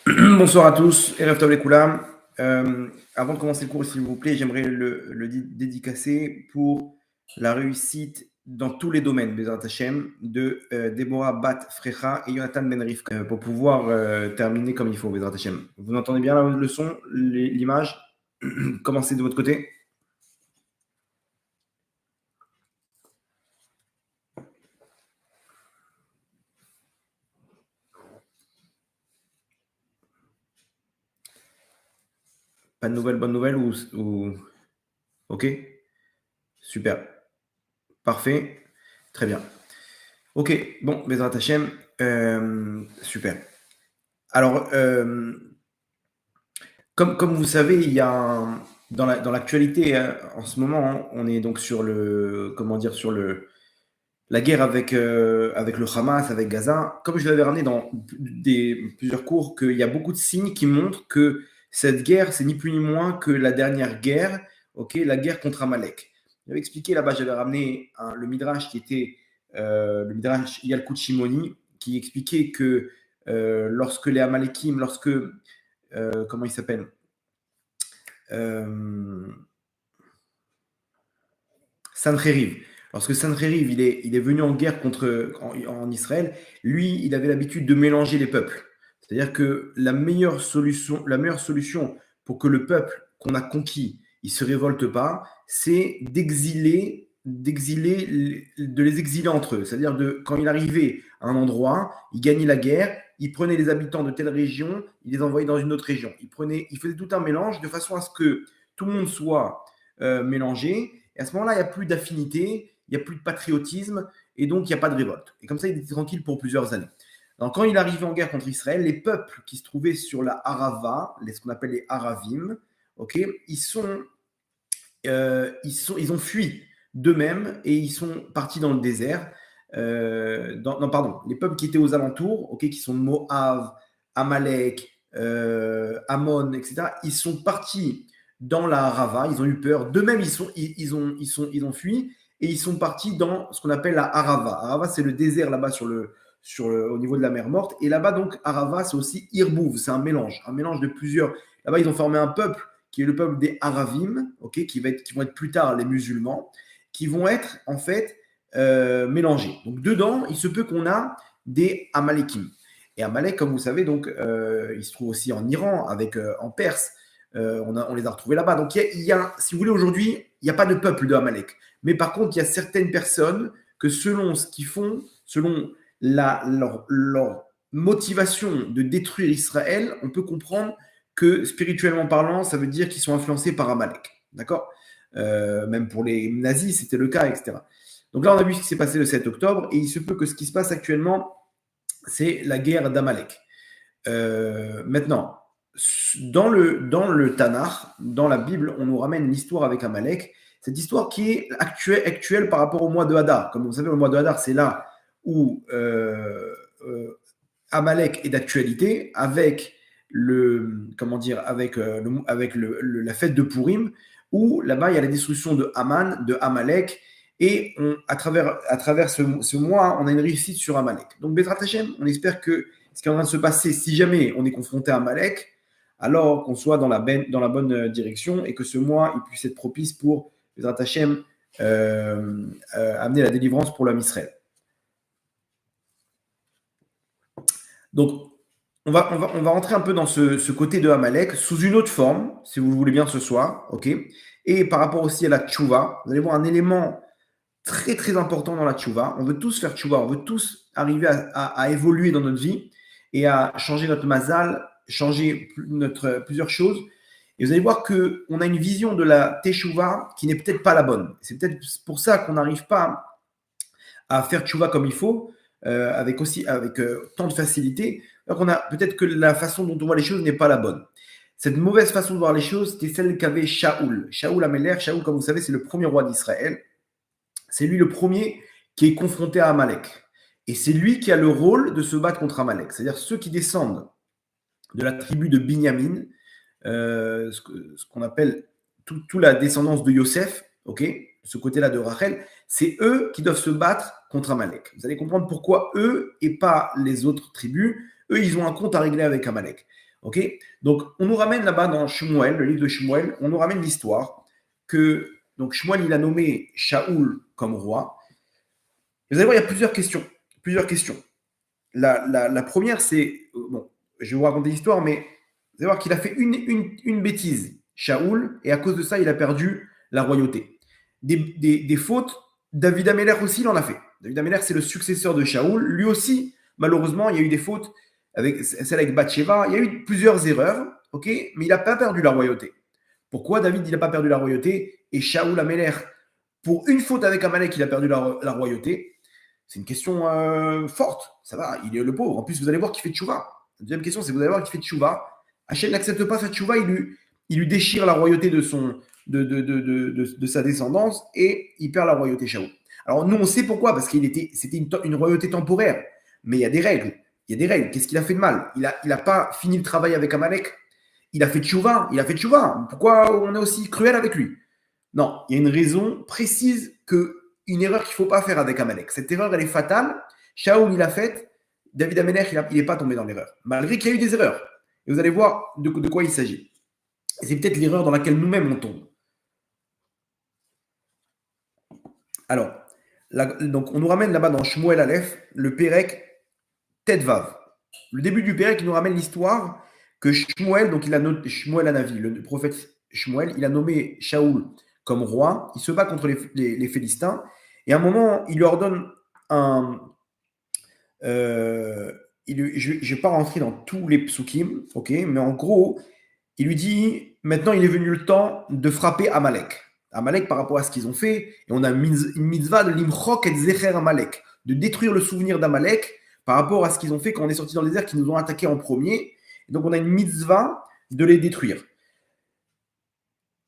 Bonsoir à tous, Erev Tov Lekoulam. Avant de commencer le cours, s'il vous plaît, j'aimerais le dédicacer pour la réussite dans tous les domaines, Bezrat Hashem, de Deborah Bat Frecha et Jonathan Ben Rivka, pour pouvoir terminer comme il faut, Bezrat Hashem. Vous entendez bien le son, l'image? Commencez de votre côté. Pas de nouvelles, bonnes nouvelles ou... Ok, super, parfait, très bien. Ok, bon, Bezrat Hashem, super. Alors, comme vous savez, il y a dans l'actualité en ce moment, on est donc sur la guerre avec le Hamas, avec Gaza. Comme je l'avais ramené dans plusieurs cours, qu'il y a beaucoup de signes qui montrent que cette guerre, c'est ni plus ni moins que la dernière guerre, ok, la guerre contre Amalek. J'avais expliqué là-bas, j'avais ramené le Midrash qui était le Midrash Yalkut Shimoni, qui expliquait que lorsque les Amalekim, comment il s'appelle, Sancheriv. Lorsque Sancheriv il est venu en guerre en Israël, lui, il avait l'habitude de mélanger les peuples. C'est-à-dire que la meilleure solution pour que le peuple qu'on a conquis, il se révolte pas, c'est de les exiler entre eux. C'est-à-dire quand il arrivait à un endroit, il gagnait la guerre, il prenait les habitants de telle région, il les envoyait dans une autre région. Il faisait tout un mélange de façon à ce que tout le monde soit mélangé. Et à ce moment-là, il n'y a plus d'affinité, il n'y a plus de patriotisme, et donc il n'y a pas de révolte. Et comme ça, il était tranquille pour plusieurs années. Donc, quand il arrivait en guerre contre Israël, les peuples qui se trouvaient sur la Arava, ce qu'on appelle les Aravim, okay, ils ont fui d'eux-mêmes et ils sont partis dans le désert. Les peuples qui étaient aux alentours, okay, qui sont Moab, Amalek, Ammon, etc., ils sont partis dans la Arava, ils ont eu peur. D'eux-mêmes, ils ont fui et ils sont partis dans ce qu'on appelle la Arava. Arava, c'est le désert là-bas au niveau de la mer Morte. Et là-bas, donc, Arava, c'est aussi Irbouv, c'est un mélange de plusieurs. Là-bas, ils ont formé un peuple qui est le peuple des Aravim, okay, qui vont être plus tard les musulmans, qui vont être en fait mélangés. Donc, dedans, il se peut qu'on a des Amalekim. Et Amalek, comme vous savez, donc, il se trouve aussi en Iran, en Perse. On les a retrouvés là-bas. Donc, si vous voulez, aujourd'hui, il n'y a pas de peuple de Amalek. Mais par contre, il y a certaines personnes que selon ce qu'ils font, selon leur motivation de détruire Israël, on peut comprendre que spirituellement parlant, ça veut dire qu'ils sont influencés par Amalek. D'accord Même pour les nazis, c'était le cas, etc. Donc là, on a vu ce qui s'est passé le 7 octobre, et il se peut que ce qui se passe actuellement, c'est la guerre d'Amalek. Maintenant, dans le Tanakh, dans la Bible, on nous ramène l'histoire avec Amalek. Cette histoire qui est actuelle par rapport au mois de Hadar. Comme vous savez, le mois de Hadar, c'est là où Amalek est d'actualité avec la fête de Purim, où là-bas, il y a la destruction de Haman, de Amalek, et à travers ce mois, on a une réussite sur Amalek. Donc, Bezrat Hashem, on espère que ce qui est en train de se passer, si jamais on est confronté à Amalek, alors qu'on soit dans la bonne direction et que ce mois, il puisse être propice pour Bezrat Hashem amener la délivrance pour l'homme Israël. Donc, on va rentrer un peu dans ce côté de Amalek sous une autre forme, si vous le voulez bien ce soir, ok. Et par rapport aussi à la tchouva, vous allez voir un élément très très important dans la tchouva. On veut tous faire tchouva, on veut tous arriver à évoluer dans notre vie et à changer notre mazal, changer plusieurs choses. Et vous allez voir qu'on a une vision de la teshuva qui n'est peut-être pas la bonne. C'est peut-être pour ça qu'on n'arrive pas à faire tchouva comme il faut, avec tant de facilité. Donc peut-être que la façon dont on voit les choses n'est pas la bonne. Cette mauvaise façon de voir les choses, c'était celle qu'avait Shaoul. Shaoul Améler, Shaoul, comme vous savez, c'est le premier roi d'Israël. C'est lui le premier qui est confronté à Amalek. Et c'est lui qui a le rôle de se battre contre Amalek. C'est-à-dire ceux qui descendent de la tribu de Binyamin, ce qu'on appelle toute la descendance de Yosef, okay, ce côté-là de Rachel, c'est eux qui doivent se battre contre Amalek. Vous allez comprendre pourquoi eux et pas les autres tribus. Eux, ils ont un compte à régler avec Amalek. Ok. Donc, on nous ramène là-bas dans Shmuel, le livre de Shmuel, on nous ramène l'histoire que donc Shmuel, il a nommé Shaoul comme roi. Et vous allez voir, il y a plusieurs questions. Plusieurs questions. La première, c'est, bon, je vais vous raconter l'histoire, mais vous allez voir qu'il a fait une bêtise, Shaoul, et à cause de ça, il a perdu la royauté. Des fautes, David Ameller aussi, il en a fait. David Ameller, c'est le successeur de Shaoul. Lui aussi, malheureusement, il y a eu des fautes, avec celle avec Bathsheba. Il y a eu plusieurs erreurs, ok, mais il n'a pas perdu la royauté. Pourquoi David, il n'a pas perdu la royauté et Shaoul Ameller, pour une faute avec Amalek, il a perdu la royauté? C'est une question forte. Ça va, il est le pauvre. En plus, vous allez voir qu'il fait tchouva. La deuxième question, c'est vous allez voir qu'il fait tchouva. Hachem n'accepte pas sa tchouva, il lui déchire la royauté de sa descendance et il perd la royauté Shaoul. Alors, nous, on sait pourquoi, parce c'était une royauté temporaire. Mais il y a des règles. Il y a des règles. Qu'est-ce qu'il a fait de mal? Il a pas fini le travail avec Amalek. Il a fait tchouva. Il a fait tchouva. Pourquoi on est aussi cruel avec lui? Non, il y a une raison précise une erreur qu'il ne faut pas faire avec Amalek. Cette erreur, elle est fatale. Shaoul, il l'a faite. David Amelech, il n'est pas tombé dans l'erreur. Malgré qu'il y a eu des erreurs. Et vous allez voir de quoi il s'agit. Et c'est peut-être l'erreur dans laquelle nous-mêmes on tombe. Alors, donc on nous ramène là-bas dans Shmuel Aleph, le Pérec Tetvav. Le début du Pérec, il nous ramène l'histoire que Shmuel, donc Shmuel Hanavi, le prophète Shmuel, il a nommé Shaoul comme roi. Il se bat contre les Philistins. Et à un moment, il lui ordonne un. Je ne vais pas rentrer dans tous les psukim, ok, mais en gros, il lui dit maintenant, il est venu le temps de frapper Amalek. Amalek par rapport à ce qu'ils ont fait, et on a une mitzvah de limchok et zecher Amalek, de détruire le souvenir d'Amalek par rapport à ce qu'ils ont fait quand on est sorti dans le désert, qu'ils nous ont attaqués en premier. Et donc, on a une mitzvah de les détruire.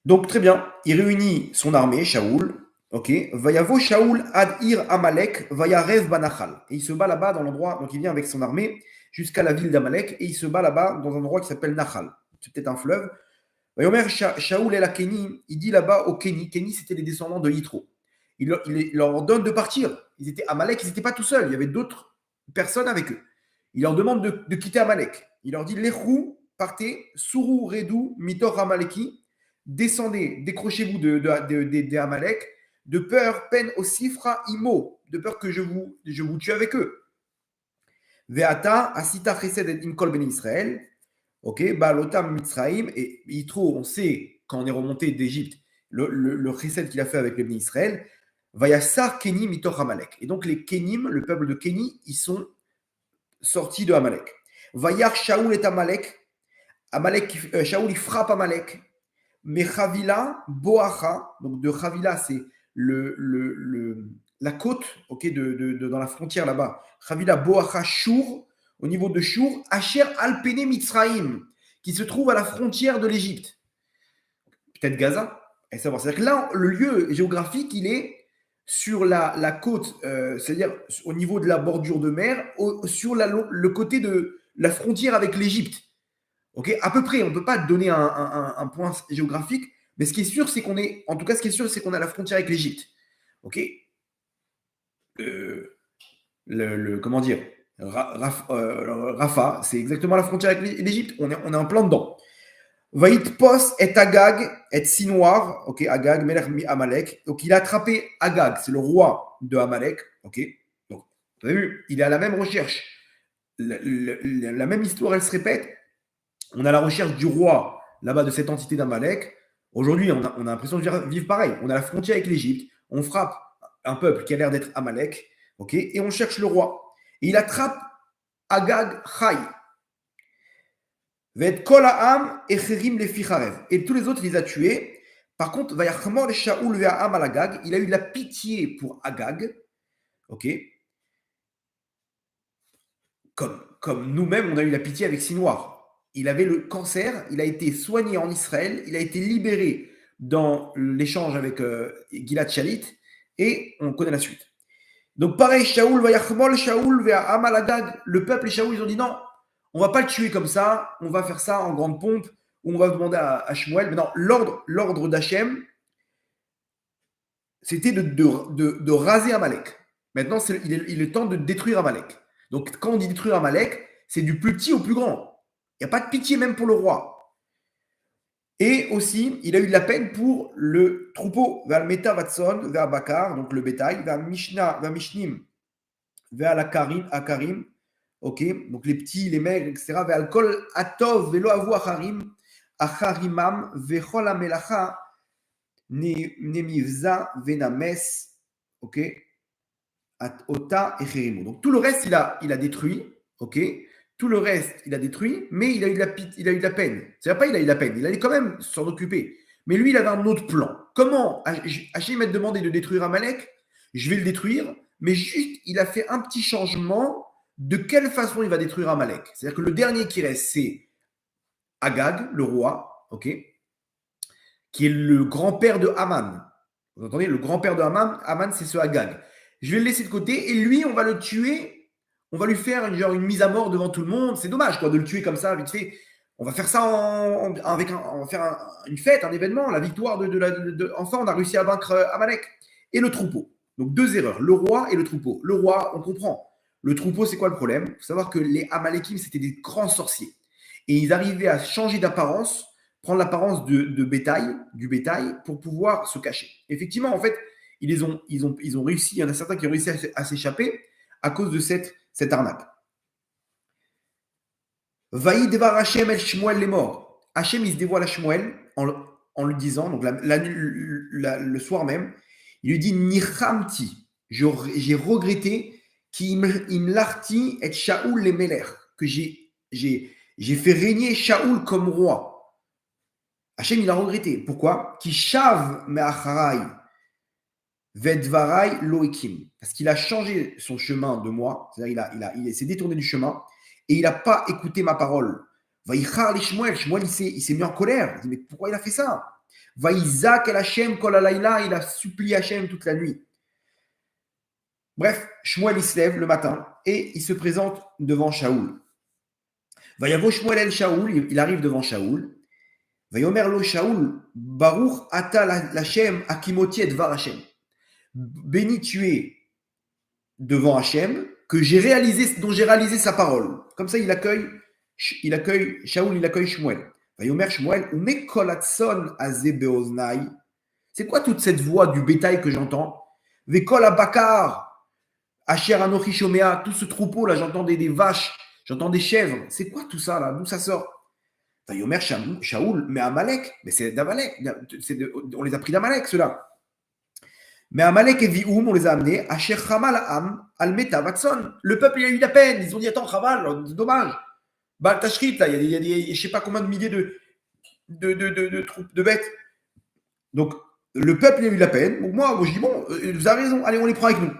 Donc, très bien, il réunit son armée, Shaoul. Ok, Vayavo Shaoul ad ir Amalek, Vayarev banachal. Et il se bat là-bas dans l'endroit, donc il vient avec son armée jusqu'à la ville d'Amalek et il se bat là-bas dans un endroit qui s'appelle Nachal. C'est peut-être un fleuve. Vayomer Shaoul el Kenny, il dit là-bas au Kenny. Kenny, c'était les descendants de Yitro. Il leur ordonne de partir. Ils étaient Amalek, ils n'étaient pas tout seuls. Il y avait d'autres personnes avec eux. Il leur demande de quitter Amalek. Il leur dit Lechou, partez, Sourou, Redou, Mitor Amaleki, descendez, décrochez-vous de Amalek, de peur, peine au sifra imo, de peur que je vous tue avec eux. Veata, asita chesed et inkol ben Israël, ok, balotam mitzraim, et Yitro, on sait, quand on est remonté d'Égypte, le chesed qu'il a fait avec les ben Israël, Vayassar Kenny mitor Amalek. Et donc les Kenim, le peuple de Kenny, ils sont sortis de Amalek. Vayar Shaoul et Amalek, Shaoul il frappe Amalek. Mais Chavila, Boacha, donc de Chavila, c'est la côte, ok, dans la frontière là-bas. Chavila, Boacha, Shur, au niveau de Shur, Asher Alpene Mitzraim, qui se trouve à la frontière de l'Égypte. Peut-être Gaza. Et savoir. C'est-à-dire que là, le lieu géographique, il est sur la côte, c'est-à-dire au niveau de la bordure de mer, sur le côté de la frontière avec l'Égypte. Ok, à peu près, on ne peut pas donner un point géographique, mais ce qui est sûr, c'est qu'on est, en tout cas, ce qui est sûr, c'est qu'on a la frontière avec l'Égypte. Ok, comment dire, Rafa, c'est exactement la frontière avec l'Égypte. On est en plein dedans. Vaït Pos et Agag et Sinoir, ok, Agag, Melech Amalek. Donc il a attrapé Agag, c'est le roi de Amalek. Ok, donc vous avez vu, il est à la même recherche. La même histoire, elle se répète. On a la recherche du roi là-bas de cette entité d'Amalek. Aujourd'hui, on a l'impression de vivre pareil. On a la frontière avec l'Égypte. On frappe un peuple qui a l'air d'être Amalek. Okay, et on cherche le roi. Et il attrape Agag Chai. Et tous les autres, il les a tués. Par contre, il a eu de la pitié pour Agag. Ok, comme nous-mêmes, on a eu la pitié avec Sinoir. Il avait le cancer, il a été soigné en Israël, il a été libéré dans l'échange avec Gilad Shalit, et on connaît la suite. Donc pareil, Shaoul va Yachmol, Shaoul va Amal Agag, le peuple et Shaoul, ils ont dit non, on va pas le tuer comme ça, on va faire ça en grande pompe, ou on va demander à Shmuel. Mais non, l'ordre d'Hachem, c'était de raser Amalek. Maintenant, il est temps de détruire Amalek. Donc quand on dit détruire Amalek, c'est du plus petit au plus grand. Il n'y a pas de pitié même pour le roi. Et aussi, il a eu de la peine pour le troupeau, vers le Meta Vatson, vers Bakar, donc le bétail, vers Mishnah, vers Mishnim, vers la Akarim, ok, donc les petits, les maigres, etc., vers le Kol Atov, Velo Avu Acharim, Acharimam, Vechol Amelacha, Nemivza, Venames, ok, Ota et Chérimo. Donc tout le reste, il a détruit, ok. Tout le reste, il a détruit, mais il a eu de la peine. C'est pas il a eu de la peine, il allait quand même s'en occuper. Mais lui, il avait un autre plan. Comment Hachem m'a demandé de détruire Amalek, je vais le détruire, mais juste, il a fait un petit changement de quelle façon il va détruire Amalek. C'est-à-dire que le dernier qui reste, c'est Agag, le roi, ok, qui est le grand-père de Haman. Vous entendez, le grand-père de Haman, Haman, c'est ce Agag. Je vais le laisser de côté et lui, on va le tuer. On va lui faire une mise à mort devant tout le monde. C'est dommage quoi, de le tuer comme ça, vite fait. On va faire ça on va faire une fête, un événement, la victoire enfin, on a réussi à vaincre Amalek. Et le troupeau. Donc deux erreurs, le roi et le troupeau. Le roi, on comprend. Le troupeau, c'est quoi le problème? Il faut savoir que les Amalekim, c'était des grands sorciers. Et ils arrivaient à changer d'apparence, prendre l'apparence du bétail, pour pouvoir se cacher. Effectivement, en fait, ils ont réussi, il y en a certains qui ont réussi à s'échapper à cause de cette arnaque. Vaï devar Hachem el Shmuel les morts. Hachem, il se dévoile à Shmuel en lui disant, donc le soir même, il lui dit Nichamti, j'ai regretté qu'imlarti et Shaoul les Meler, que j'ai fait régner Shaoul comme roi. Hachem, il a regretté. Pourquoi? Qui shave me'acharai vedvarai loikim. Parce qu'il a changé son chemin de moi. C'est-à-dire, il s'est détourné du chemin et il n'a pas écouté ma parole. Vaïchar li Shmuel. Shmuel, il s'est mis en colère. Il dit, mais pourquoi il a fait ça? Vaïzak el Hachem kol alayla. Il a supplié Hachem toute la nuit. Bref, Shmuel, il se lève le matin et il se présente devant Shaoul. Vaïavo Shmuel el Shaoul. Il arrive devant Shaoul. Vayomer lo Shaoul, Baruch ata l'Hachem, akimoti et dvar Hachem. Béni tu es devant Hachem, dont j'ai réalisé sa parole. Comme ça, il accueille Shaoul, il accueille Shmuel. Vayomer Shmuel, ume kolatson aze beoznai. C'est quoi toute cette voix du bétail que j'entends? Vekol abakar, asher anochi shomea, tout ce troupeau là, j'entends des vaches, j'entends des chèvres. C'est quoi tout ça là? D'où ça sort? Vayomer Shaoul, mais Amalek, mais c'est d'Amalek, on les a pris d'Amalek, ceux-là. Mais Amalek et Vioum, on les a amenés, Asher Chamal Am, Almeta Vatson. Le peuple, il a eu la peine, ils ont dit, attends, Chamal, c'est dommage. Baal Tashrit, là, il y a des, je ne sais pas combien de milliers de bêtes. Donc, le peuple, il a eu la peine. Donc, moi, je dis, bon, vous avez raison, allez, on les prend avec nous.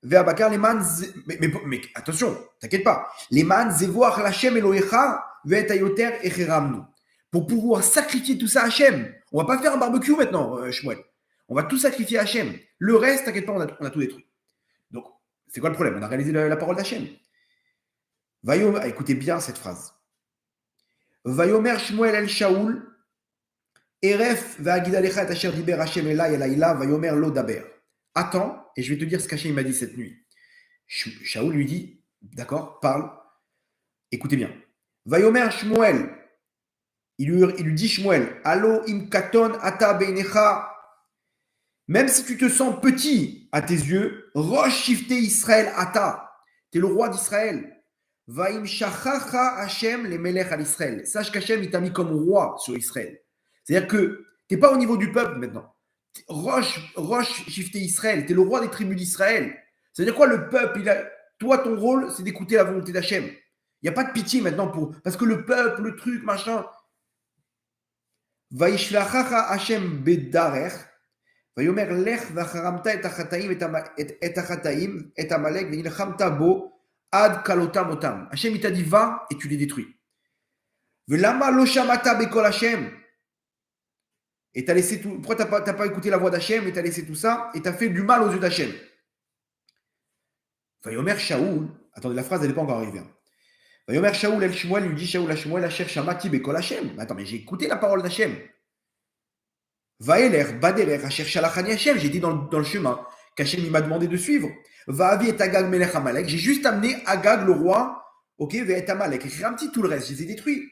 Ve'abakar, les man, mais attention, t'inquiète pas. Les man, Zevoach Lachem Elohecha, pour pouvoir sacrifier tout ça à Hachem. On ne va pas faire un barbecue maintenant, Shmuel. On va tout sacrifier à Hachem. Le reste, t'inquiète pas, on a tout détruit. Donc, c'est quoi le problème? On a réalisé la parole d'Hachem. Écoutez bien cette phrase. Vayomer Shmuel el Shaoul, Eref va'agidalecha et asher diber Hachem elai elayla, vayomer lo daber. Attends, et je vais te dire ce qu'Hachem m'a dit cette nuit. Shaoul lui dit, d'accord, parle. Écoutez bien. Vayomer Shmuel, il lui dit Shmuel, Allo imkaton ata beinecha, même si tu te sens petit à tes yeux, Rosh shifte Israël ata, tu es le roi d'Israël. Vaim shachacha Hashem le melech al Israël. Sache qu'Hachem il t'a mis comme roi sur Israël. C'est-à-dire que tu n'es pas au niveau du peuple maintenant. Rosh shifte Israël, tu es le roi des tribus d'Israël. C'est-à-dire quoi le peuple? Toi, ton rôle, c'est d'écouter la volonté d'Hachem. Il n'y a pas de pitié maintenant parce que le peuple, le truc, machin. Vaishlachacha Hashem bedarer, vayomer lech vacharamta et achataim et amalek veilchamta bo ad kalotam otam. Hashem il t'a dit va et tu les détruis. Velama lo shamata bekol Hashem. Et t'as laissé tout. Pourquoi t'as pas écouté la voix d'Hachem et t'as laissé tout ça et t'as fait du mal aux yeux d'Hachem. Vayomer Shaoul. Attendez, la phrase elle n'est pas encore arrivée. Vayomer Shaoul el Shmuel, lui dit Shaoul à Shmuel, Asher Shamati bekol Hashem. Attends, mais j'ai écouté la parole d'Hachem. Vaeler baderer Asher Shalachani Hashem. J'ai dit dans le chemin qu'Hachem il m'a demandé de suivre. Vaavi et Agag melech Amalek. J'ai juste amené Agag le roi, ok, ve et Amalek. Et un petit tout le reste, je les ai détruits.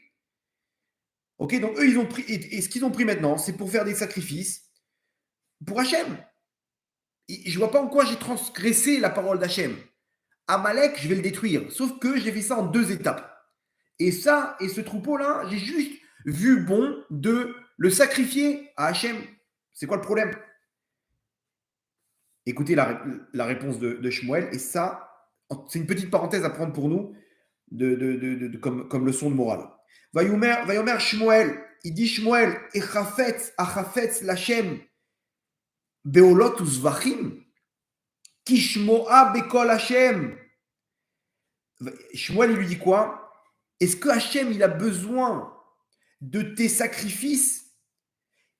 Ok, donc eux, ils ont pris, et ce qu'ils ont pris maintenant, c'est pour faire des sacrifices pour Hachem. Je ne vois pas en quoi j'ai transgressé la parole d'Hachem. Amalek, je vais le détruire. Sauf que j'ai fait ça en 2 étapes. Et ça, et ce troupeau-là, j'ai juste vu bon de le sacrifier à Hachem. C'est quoi le problème? Écoutez la réponse de Shmuel. Et ça, c'est une petite parenthèse à prendre pour nous comme leçon de morale. Vayomer Shmuel, il dit Shmuel, achafetz lachem beolot uzvachim, kishmoa bekol Hachem. Shmuel, il lui dit quoi? Est-ce que Hachem, il a besoin de tes sacrifices?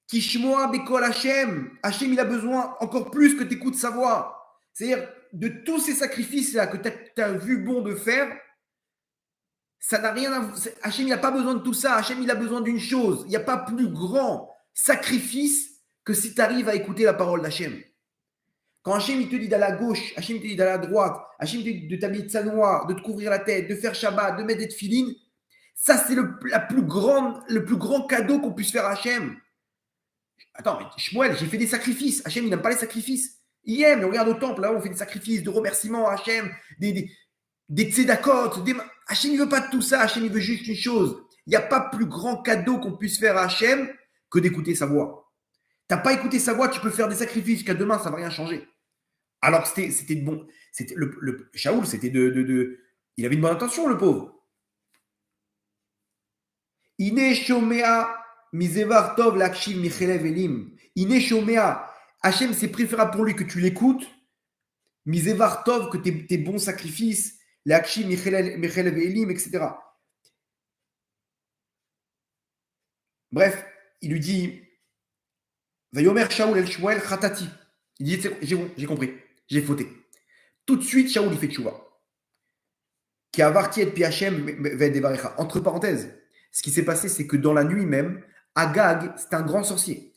Kishmoa bekol Hachem. Hachem, il a besoin encore plus que tu écoutes sa voix. C'est-à-dire, de tous ces sacrifices-là que tu as vu bon de faire, ça n'a rien à voir. Hachem, il n'a pas besoin de tout ça. Hachem, il a besoin d'une chose. Il n'y a pas plus grand sacrifice que si tu arrives à écouter la parole d'Hachem. Quand Hachem, il te dit d'aller à gauche, Hachem, il te dit d'aller à droite, Hachem, il te dit de t'habiller de noir, de te couvrir la tête, de faire Shabbat, de mettre des tefilines, ça, c'est le plus grand cadeau qu'on puisse faire à Hachem. Attends, mais Shmuel, j'ai fait des sacrifices. Hachem, il n'aime pas les sacrifices. Il aime, on regarde au temple, là, on fait des sacrifices de remerciements à Hachem, des tzedakot. Hachem, il ne veut pas de tout ça. Hachem, il veut juste une chose. Il n'y a pas plus grand cadeau qu'on puisse faire à Hachem que d'écouter sa voix. Tu n'as pas écouté sa voix, tu peux faire des sacrifices jusqu'à demain, ça ne va rien changer. Alors c'était bon. C'était le Shaoul, c'était il avait une bonne intention, le pauvre. Ine shomea mizevar tov lakshiv michelev elim. Ine shomea. Hachem, c'est préférable pour lui que tu l'écoutes. Mizevar tov, que tes bons sacrifices, lakshiv michelev elim, etc. Bref, il lui dit Vayomer Shaoul el Shmuel Khatati. Il dit c'est bon, j'ai compris, j'ai fauté. Tout de suite, Shaoul il fait tchouva. Qui a avarti et pi Hachem ve'devarecha. Entre parenthèses, ce qui s'est passé, c'est que dans la nuit même, Agag, c'est un grand sorcier.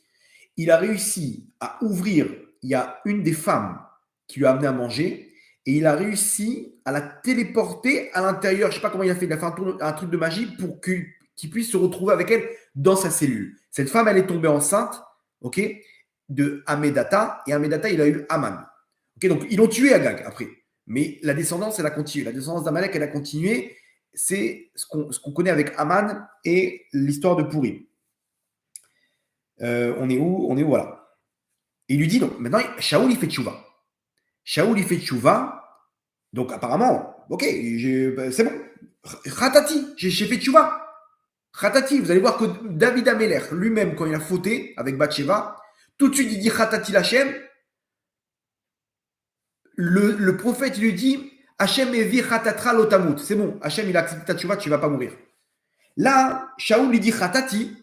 Il a réussi à ouvrir, il y a une des femmes qui lui a amené à manger, et il a réussi à la téléporter à l'intérieur. Je ne sais pas comment il a fait un truc de magie pour qu'il puisse se retrouver avec elle dans sa cellule. Cette femme, elle est tombée enceinte, ok, de Amedata, et Amedata, il a eu Aman. Okay, donc, ils l'ont tué Agag après. Mais la descendance, elle a continué. La descendance d'Amalek, elle a continué. C'est ce qu'on connaît avec Aman et l'histoire de Pourim. On est où, voilà. Il lui dit, donc, maintenant, Shaoul, il fait tchouva. Shaoul, il fait tchouva. Donc, apparemment, ok, c'est bon. Khatati, j'ai fait tchouva. Khatati, vous allez voir que David Ameler, lui-même, quand il a fauté avec Bathsheba, tout de suite, il dit Khatati Lachem. Le prophète, il lui dit Hachem evi khatatra lotamut. C'est bon, Hachem, il a accepté ta tchouva, tu ne vas pas mourir. Là, Shaoul lui dit Khatati,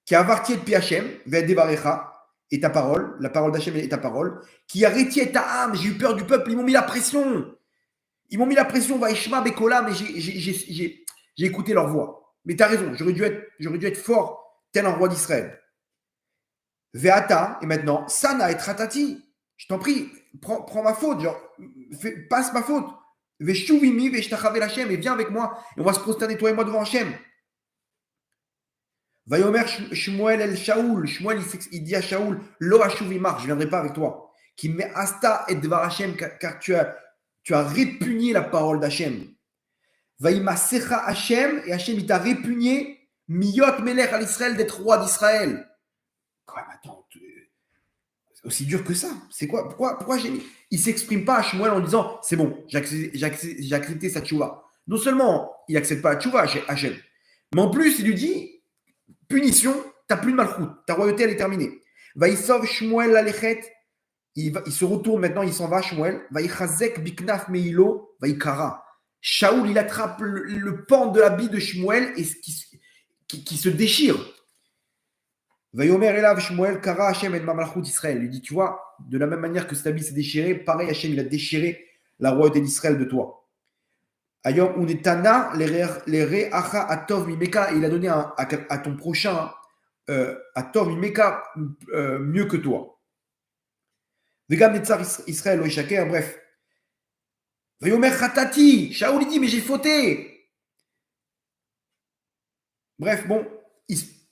qui a avarti et pi Hachem, ve'devarecha, et ta parole, la parole d'Hachem est ta parole, qui a rétié ta âme, j'ai eu peur du peuple, ils m'ont mis la pression. Ils m'ont mis la pression, vaishma bekola, mais j'ai écouté leur voix. Mais tu as raison, j'aurais dû être fort, tel un roi d'Israël. Ve'ata, et maintenant, sana et ratati. Je t'en prie, prends ma faute, genre, passe ma faute. Veshuvimi, veshtachaveh Hachem, et viens avec moi, et on va se prosterner, toi et moi, devant Hachem. Vayomer Shmuel el Shaoul. Shmuel, il dit à Shaoul, Lo Hashuvimar, je ne viendrai pas avec toi. Qui met Asta et Dvar Hachem, car tu as répugné la parole d'Hachem. Vaïmasecha Hachem, et Hachem, il t'a répugné, Miyot Melech al Israël, d'être roi d'Israël. Quand même, attends, c'est aussi dur que ça. C'est quoi? Pourquoi il ne s'exprime pas à Shmuel en disant, c'est bon, j'ai accepté sa tchouva. Non seulement il n'accepte pas la tchouva, Hachem, mais en plus, il lui dit, punition, tu n'as plus de malchoute, ta royauté, elle est terminée. Vaïsov Shmuel l'alechet, il se retourne maintenant, il s'en va, Shmuel. Vaïchazek biknaf meilo, vaïkara. Shaoul, il attrape le pan de l'habit de Shmuel et qui se déchire. Vayomer elav Shmuel kara Hachem et malchout Israël. Il lui dit, tu vois, de la même manière que cet habit s'est déchiré, pareil, Hachem, il a déchiré la royauté d'Israël de toi. Ayom unetana les re'acha atov mimeka, il a donné à ton prochain atov mimeka mieux que toi. Vegam netzar Israël oishaker, bref. Vayomer khatati, Shaoul dit mais j'ai fauté. Bref, bon,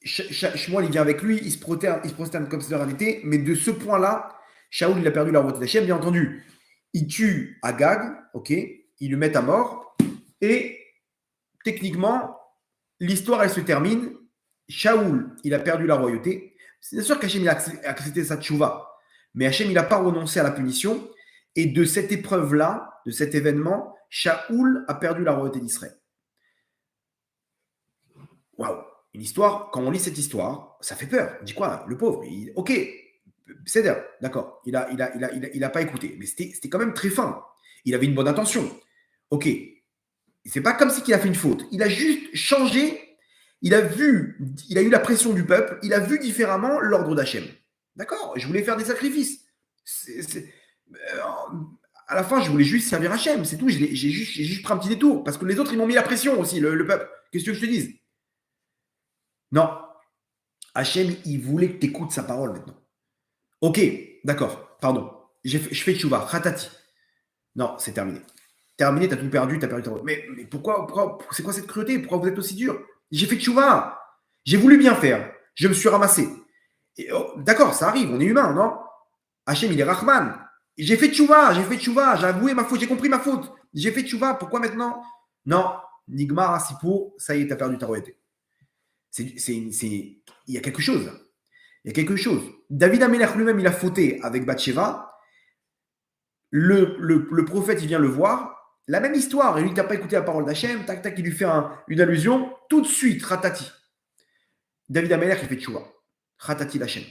Shmuel, il vient avec lui, il se prosterne comme si de rien n'était, mais de ce point-là, Shaoul, il a perdu la route d'Hachem, bien entendu. Il tue Agag, ok, il le met à mort, et techniquement, l'histoire, elle se termine. Shaoul, il a perdu la royauté. C'est sûr qu'Hachem, il a accepté sa tchouva, mais Hachem, il n'a pas renoncé à la punition, et de cette épreuve-là, de cet événement, Shaoul a perdu la royauté d'Israël. Waouh! Une histoire, quand on lit cette histoire, ça fait peur. On dit quoi? Le pauvre, ok, c'est d'accord, il a pas écouté, mais c'était quand même très fin. Il avait une bonne intention. Ok, c'est pas comme si il a fait une faute. Il a juste changé, il a eu la pression du peuple, il a vu différemment l'ordre d'Hachem. D'accord? Je voulais faire des sacrifices. À la fin, je voulais juste servir Hachem, c'est tout. J'ai juste pris un petit détour, parce que les autres, ils m'ont mis la pression aussi, le peuple. Qu'est-ce que je te dise? Non. Hachem, il voulait que tu écoutes sa parole maintenant. Ok, d'accord, pardon. Je fais tchouva, ratati. Non, c'est terminé. Terminé, t'as tout perdu, t'as perdu ta route. Mais pourquoi c'est quoi cette cruauté? Pourquoi vous êtes aussi dur? J'ai fait tchouva. J'ai voulu bien faire. Je me suis ramassé. D'accord, ça arrive, on est humain, non? Hachem, il est Rahman. J'ai fait tchouva, j'ai avoué ma faute, j'ai compris ma faute. J'ai fait tchouva, pourquoi maintenant? Non, Nigmar, Asipo, ça y est, t'as perdu ta royauté. Il y a quelque chose. Il y a quelque chose. David Amelech lui-même, il a fauté avec Bathsheba. Le prophète, il vient le voir. La même histoire. Et lui, il n'a pas écouté la parole d'Hachem. Tac, tac, il lui fait une allusion. Tout de suite, ratati. David Amelech, il fait tchouva. Ratati l'Hachem.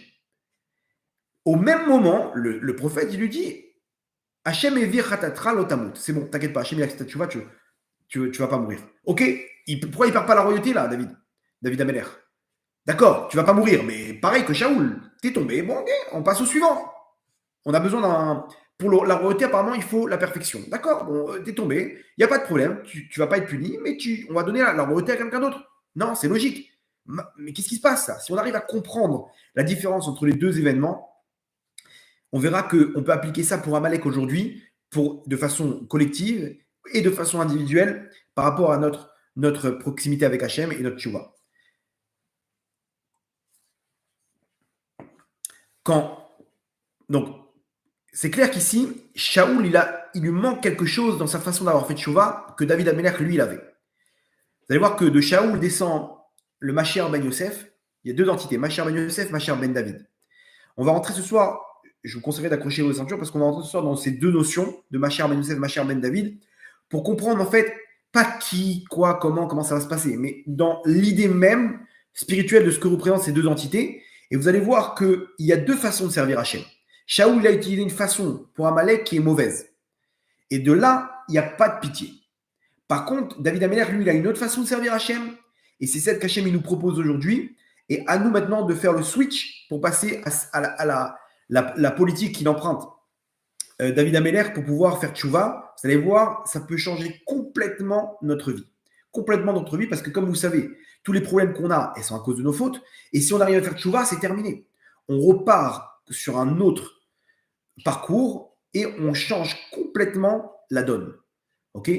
Au même moment, le prophète, il lui dit Hachem evir ratatra lotamut. C'est bon, t'inquiète pas. Hachem, il a accepté tchouva, tu vas pas mourir. Ok, pourquoi il perd pas la royauté, là, David Amelech? D'accord, tu vas pas mourir, mais pareil que Shaoul, t'es tombé, bon, ok, on passe au suivant. On a besoin d'un. Pour la royauté, apparemment, il faut la perfection. D'accord, bon, t'es tombé, il n'y a pas de problème, tu vas pas être puni, mais on va donner la royauté à quelqu'un d'autre. Non, c'est logique. Mais qu'est-ce qui se passe là? Si on arrive à comprendre la différence entre les deux événements, on verra qu'on peut appliquer ça pour Amalek aujourd'hui, de façon collective et de façon individuelle, par rapport à notre proximité avec Hachem et notre tchouva. Donc, c'est clair qu'ici, Shaoul, il lui manque quelque chose dans sa façon d'avoir fait tchouva que David Amelech, lui, il avait. Vous allez voir que de Shaoul descend le Mashiach ben Yosef. Il y a deux entités, Mashiach ben Yosef, Mashiach ben David. On va rentrer ce soir, je vous conseillerais d'accrocher vos ceintures parce qu'on va rentrer ce soir dans ces deux notions de Mashiach ben Yosef, Mashiach ben David, pour comprendre en fait, pas qui, quoi, comment ça va se passer, mais dans l'idée même spirituelle de ce que représentent ces deux entités. Et vous allez voir qu'il y a deux façons de servir Hachem. Shaoul, il a utilisé une façon pour Amalek qui est mauvaise. Et de là, il n'y a pas de pitié. Par contre, David Amelech, lui, il a une autre façon de servir Hachem. Et c'est celle qu'Hachem nous propose aujourd'hui. Et à nous maintenant de faire le switch pour passer à la politique qu'il emprunte David Amelech pour pouvoir faire tchouva. Vous allez voir, ça peut changer complètement notre vie. Complètement notre vie parce que comme vous savez, tous les problèmes qu'on a, ils sont à cause de nos fautes. Et si on arrive à faire tchouva, c'est terminé. On repart sur un autre parcours et on change complètement la donne. Ok?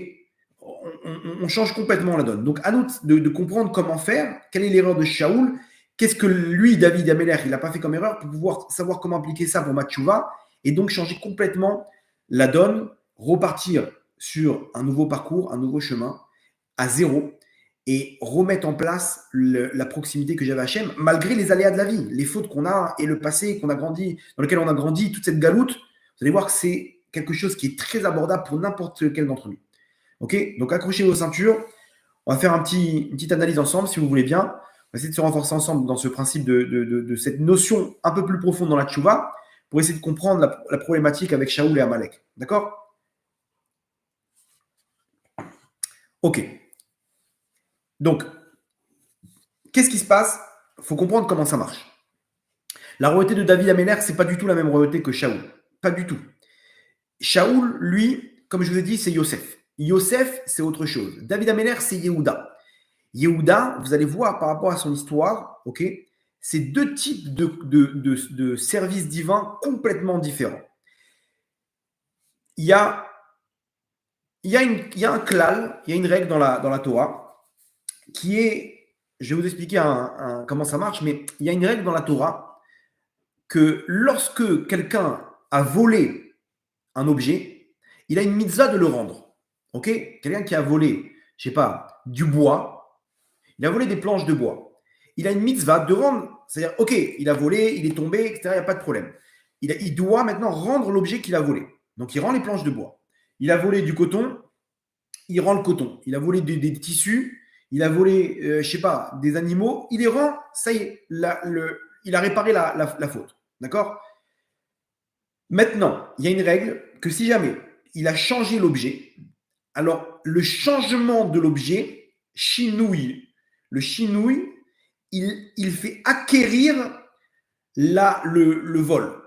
On change complètement la donne. Donc, à nous de comprendre comment faire, quelle est l'erreur de Shaoul, qu'est-ce que lui, David Amelech, il n'a pas fait comme erreur pour pouvoir savoir comment appliquer ça pour Matchouva et donc changer complètement la donne, repartir sur un nouveau parcours, un nouveau chemin, à zéro et remettre en place la proximité que j'avais à Hachem, malgré les aléas de la vie, les fautes qu'on a et le passé qu'on a grandi, dans lequel on a grandi, toute cette galoute. Vous allez voir que c'est quelque chose qui est très abordable pour n'importe lequel d'entre nous. Ok, donc accrochez vos ceintures. On va faire une petite analyse ensemble, si vous voulez bien. On va essayer de se renforcer ensemble dans ce principe de cette notion un peu plus profonde dans la tchouva pour essayer de comprendre la problématique avec Shaoul et Amalek. D'accord? Ok. Donc, qu'est-ce qui se passe? Il faut comprendre comment ça marche. La royauté de David Amelech, ce n'est pas du tout la même royauté que Shaoul. Pas du tout. Shaoul, lui, comme je vous ai dit, c'est Yosef. Yosef, c'est autre chose. David Amelech, c'est Yehuda. Yehuda, vous allez voir par rapport à son histoire, ok, c'est deux types de services divins complètement différents. Il y a un klal, il y a une règle dans la Torah qui est je vais vous expliquer comment ça marche, mais il y a une règle dans la Torah que lorsque quelqu'un a volé un objet, il a une mitzvah de le rendre. Ok? Quelqu'un qui a volé, je sais pas, du bois, il a volé des planches de bois. Il a une mitzvah de rendre, c'est-à-dire, ok, il a volé, il est tombé, etc., il n'y a pas de problème. Il doit maintenant rendre l'objet qu'il a volé. Donc, il rend les planches de bois. Il a volé du coton, il rend le coton. Il a volé des tissus, il a volé, je ne sais pas, des animaux, il les rend, ça y est, il a réparé la faute. D'accord? Maintenant, il y a une règle que si jamais il a changé l'objet, alors le changement de l'objet, chinouille, le chinouille, il fait acquérir le vol.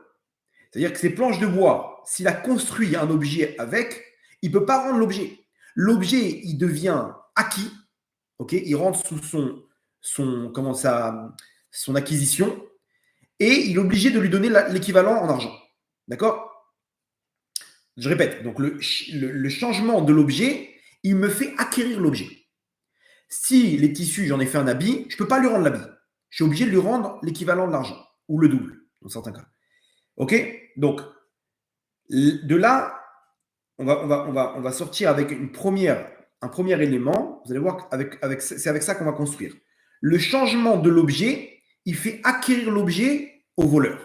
C'est-à-dire que ces planches de bois, s'il a construit un objet avec, il ne peut pas rendre l'objet. L'objet, il devient acquis, ok, il rentre sous son acquisition, et il est obligé de lui donner l'équivalent en argent. D'accord? Je répète, donc le changement de l'objet, il me fait acquérir l'objet. Si les tissus, j'en ai fait un habit, je ne peux pas lui rendre l'habit. Je suis obligé de lui rendre l'équivalent de l'argent, ou le double, dans certains cas. Ok? Donc, de là, on va sortir avec un premier élément. Vous allez voir, c'est avec ça qu'on va construire. Le changement de l'objet, il fait acquérir l'objet au voleur.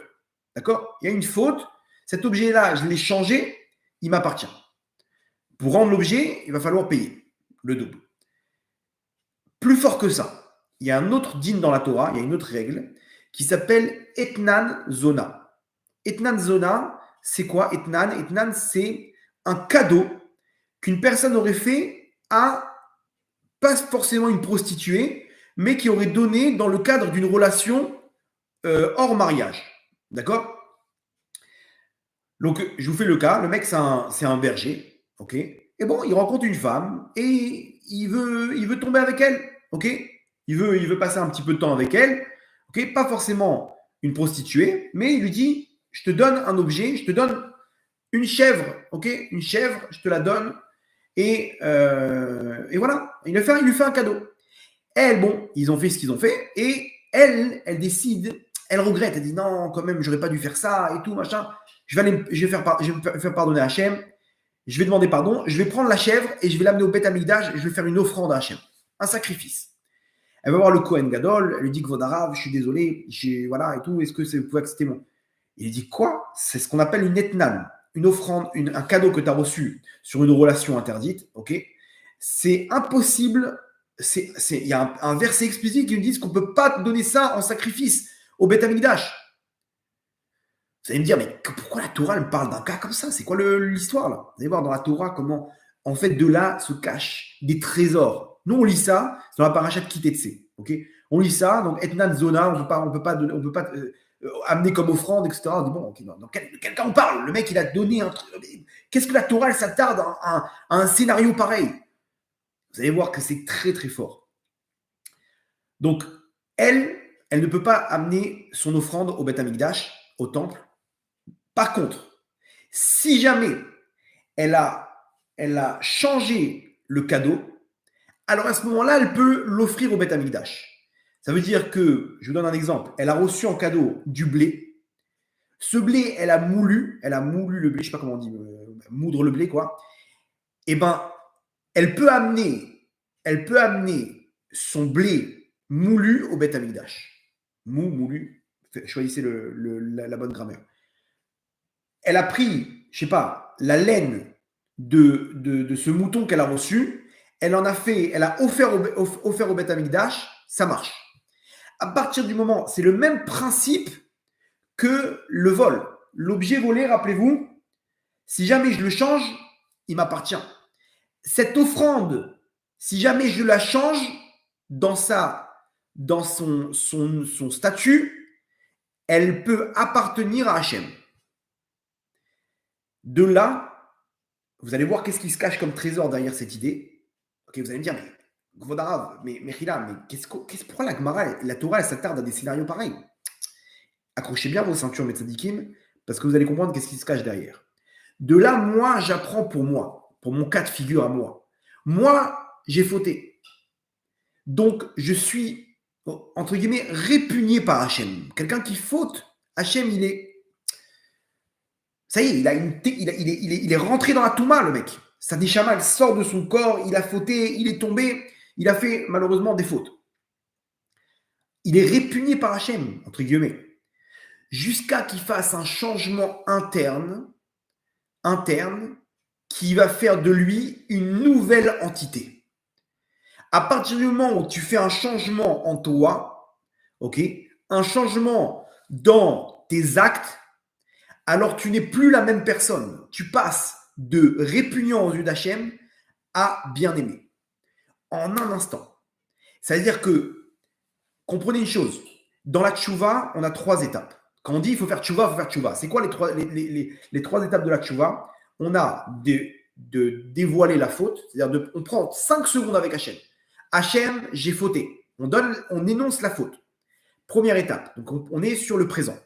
D'accord? Il y a une faute. Cet objet-là, je l'ai changé, il m'appartient. Pour rendre l'objet, il va falloir payer le double. Plus fort que ça, il y a un autre din dans la Torah, il y a une autre règle qui s'appelle Etnan Zona. Etnan Zona, c'est quoi Etnan? Etnan, c'est un cadeau qu'une personne aurait fait à pas forcément une prostituée, mais qui aurait donné dans le cadre d'une relation hors mariage. D'accord? Donc, je vous fais le cas. Le mec, c'est un berger. Ok? Et bon, il rencontre une femme et il veut tomber avec elle. Ok? Il veut passer un petit peu de temps avec elle. Ok? Pas forcément une prostituée, mais il lui dit, je te donne un objet, je te donne une chèvre. Ok? Une chèvre, je te la donne. Et voilà, il lui fait un cadeau. Elle, bon, ils ont fait ce qu'ils ont fait. Et elle décide, elle regrette. Elle dit non, quand même, j'aurais pas dû faire ça et tout, machin. Je vais faire pardonner à Hachem. Je vais demander pardon. Je vais prendre la chèvre et je vais l'amener au Beth Amikdash et je vais faire une offrande à Hachem. Un sacrifice. Elle va voir le Kohen Gadol. Elle lui dit que Vodarav, je suis désolé. Voilà et tout. Est-ce que vous pouvez accepter mon. Il dit quoi? C'est ce qu'on appelle une etnan. Une offrande, un cadeau que tu as reçu sur une relation interdite. Ok? C'est impossible. Il y a un verset explicite qui nous dit qu'on ne peut pas donner ça en sacrifice au Beth Amikdash. Vous allez me dire, mais pourquoi la Torah elle parle d'un cas comme ça? C'est quoi l'histoire là? Vous allez voir dans la Torah comment, en fait, de là se cachent des trésors. Nous, on lit ça dans la parasha de Kitetse. Okay, on lit ça, donc Etnan Zona, on peut pas amener comme offrande, etc. On dit, bon, okay, dans quel cas on parle? Le mec, il a donné un truc. Qu'est-ce que la Torah elle s'attarde à un scénario pareil? Vous allez voir que c'est très très fort. Donc, elle ne peut pas amener son offrande au Beth Amikdash, au temple. Par contre, si jamais elle a changé le cadeau, alors à ce moment-là, elle peut l'offrir au Beth Amikdash. Ça veut dire que, je vous donne un exemple, elle a reçu en cadeau du blé. Ce blé, elle a moulu le blé, je ne sais pas comment on dit, moudre le blé, quoi. Eh bien, elle peut amener son blé moulu au Beth Amikdash. Moulu, choisissez la bonne grammaire. Elle a pris, je ne sais pas, la laine de ce mouton qu'elle a reçu, elle a offert au Beth Amikdash, ça marche. À partir du moment, c'est le même principe que le vol. L'objet volé, rappelez-vous, si jamais je le change, il m'appartient. Cette offrande, si jamais je la change dans son statut, elle peut appartenir à Hachem. De là, vous allez voir qu'est-ce qui se cache comme trésor derrière cette idée. Ok, vous allez me dire, mais Gvodarav, mais pourquoi la Gemara, la Torah, elle s'attarde à des scénarios pareils? Accrochez bien vos ceintures, Metzadikim, parce que vous allez comprendre qu'est-ce qui se cache derrière. De là, moi, j'apprends pour mon cas de figure à moi. Moi, j'ai fauté. Donc, je suis entre guillemets, répugné par Hachem. Quelqu'un qui faute, Hachem, il est. Ça y est, il est rentré dans la Touma, le mec. Sa neshama, elle sort de son corps, il a fauté, il est tombé, il a fait malheureusement des fautes. Il est répugné par Hachem, entre guillemets, jusqu'à qu'il fasse un changement interne, qui va faire de lui une nouvelle entité. À partir du moment où tu fais un changement en toi, ok, un changement dans tes actes, alors tu n'es plus la même personne. Tu passes de répugnant aux yeux d'Hachem à bien-aimé. En un instant. C'est-à-dire que, comprenez une chose, dans la tchouva, on a 3 étapes. Quand on dit il faut faire tchouva, il faut faire tchouva. C'est quoi les 3 étapes de la tchouva? On a de dévoiler la faute, c'est-à-dire on prend 5 secondes avec Hachem. Hachem, j'ai fauté. On énonce la faute. Première étape, donc on est sur le présent.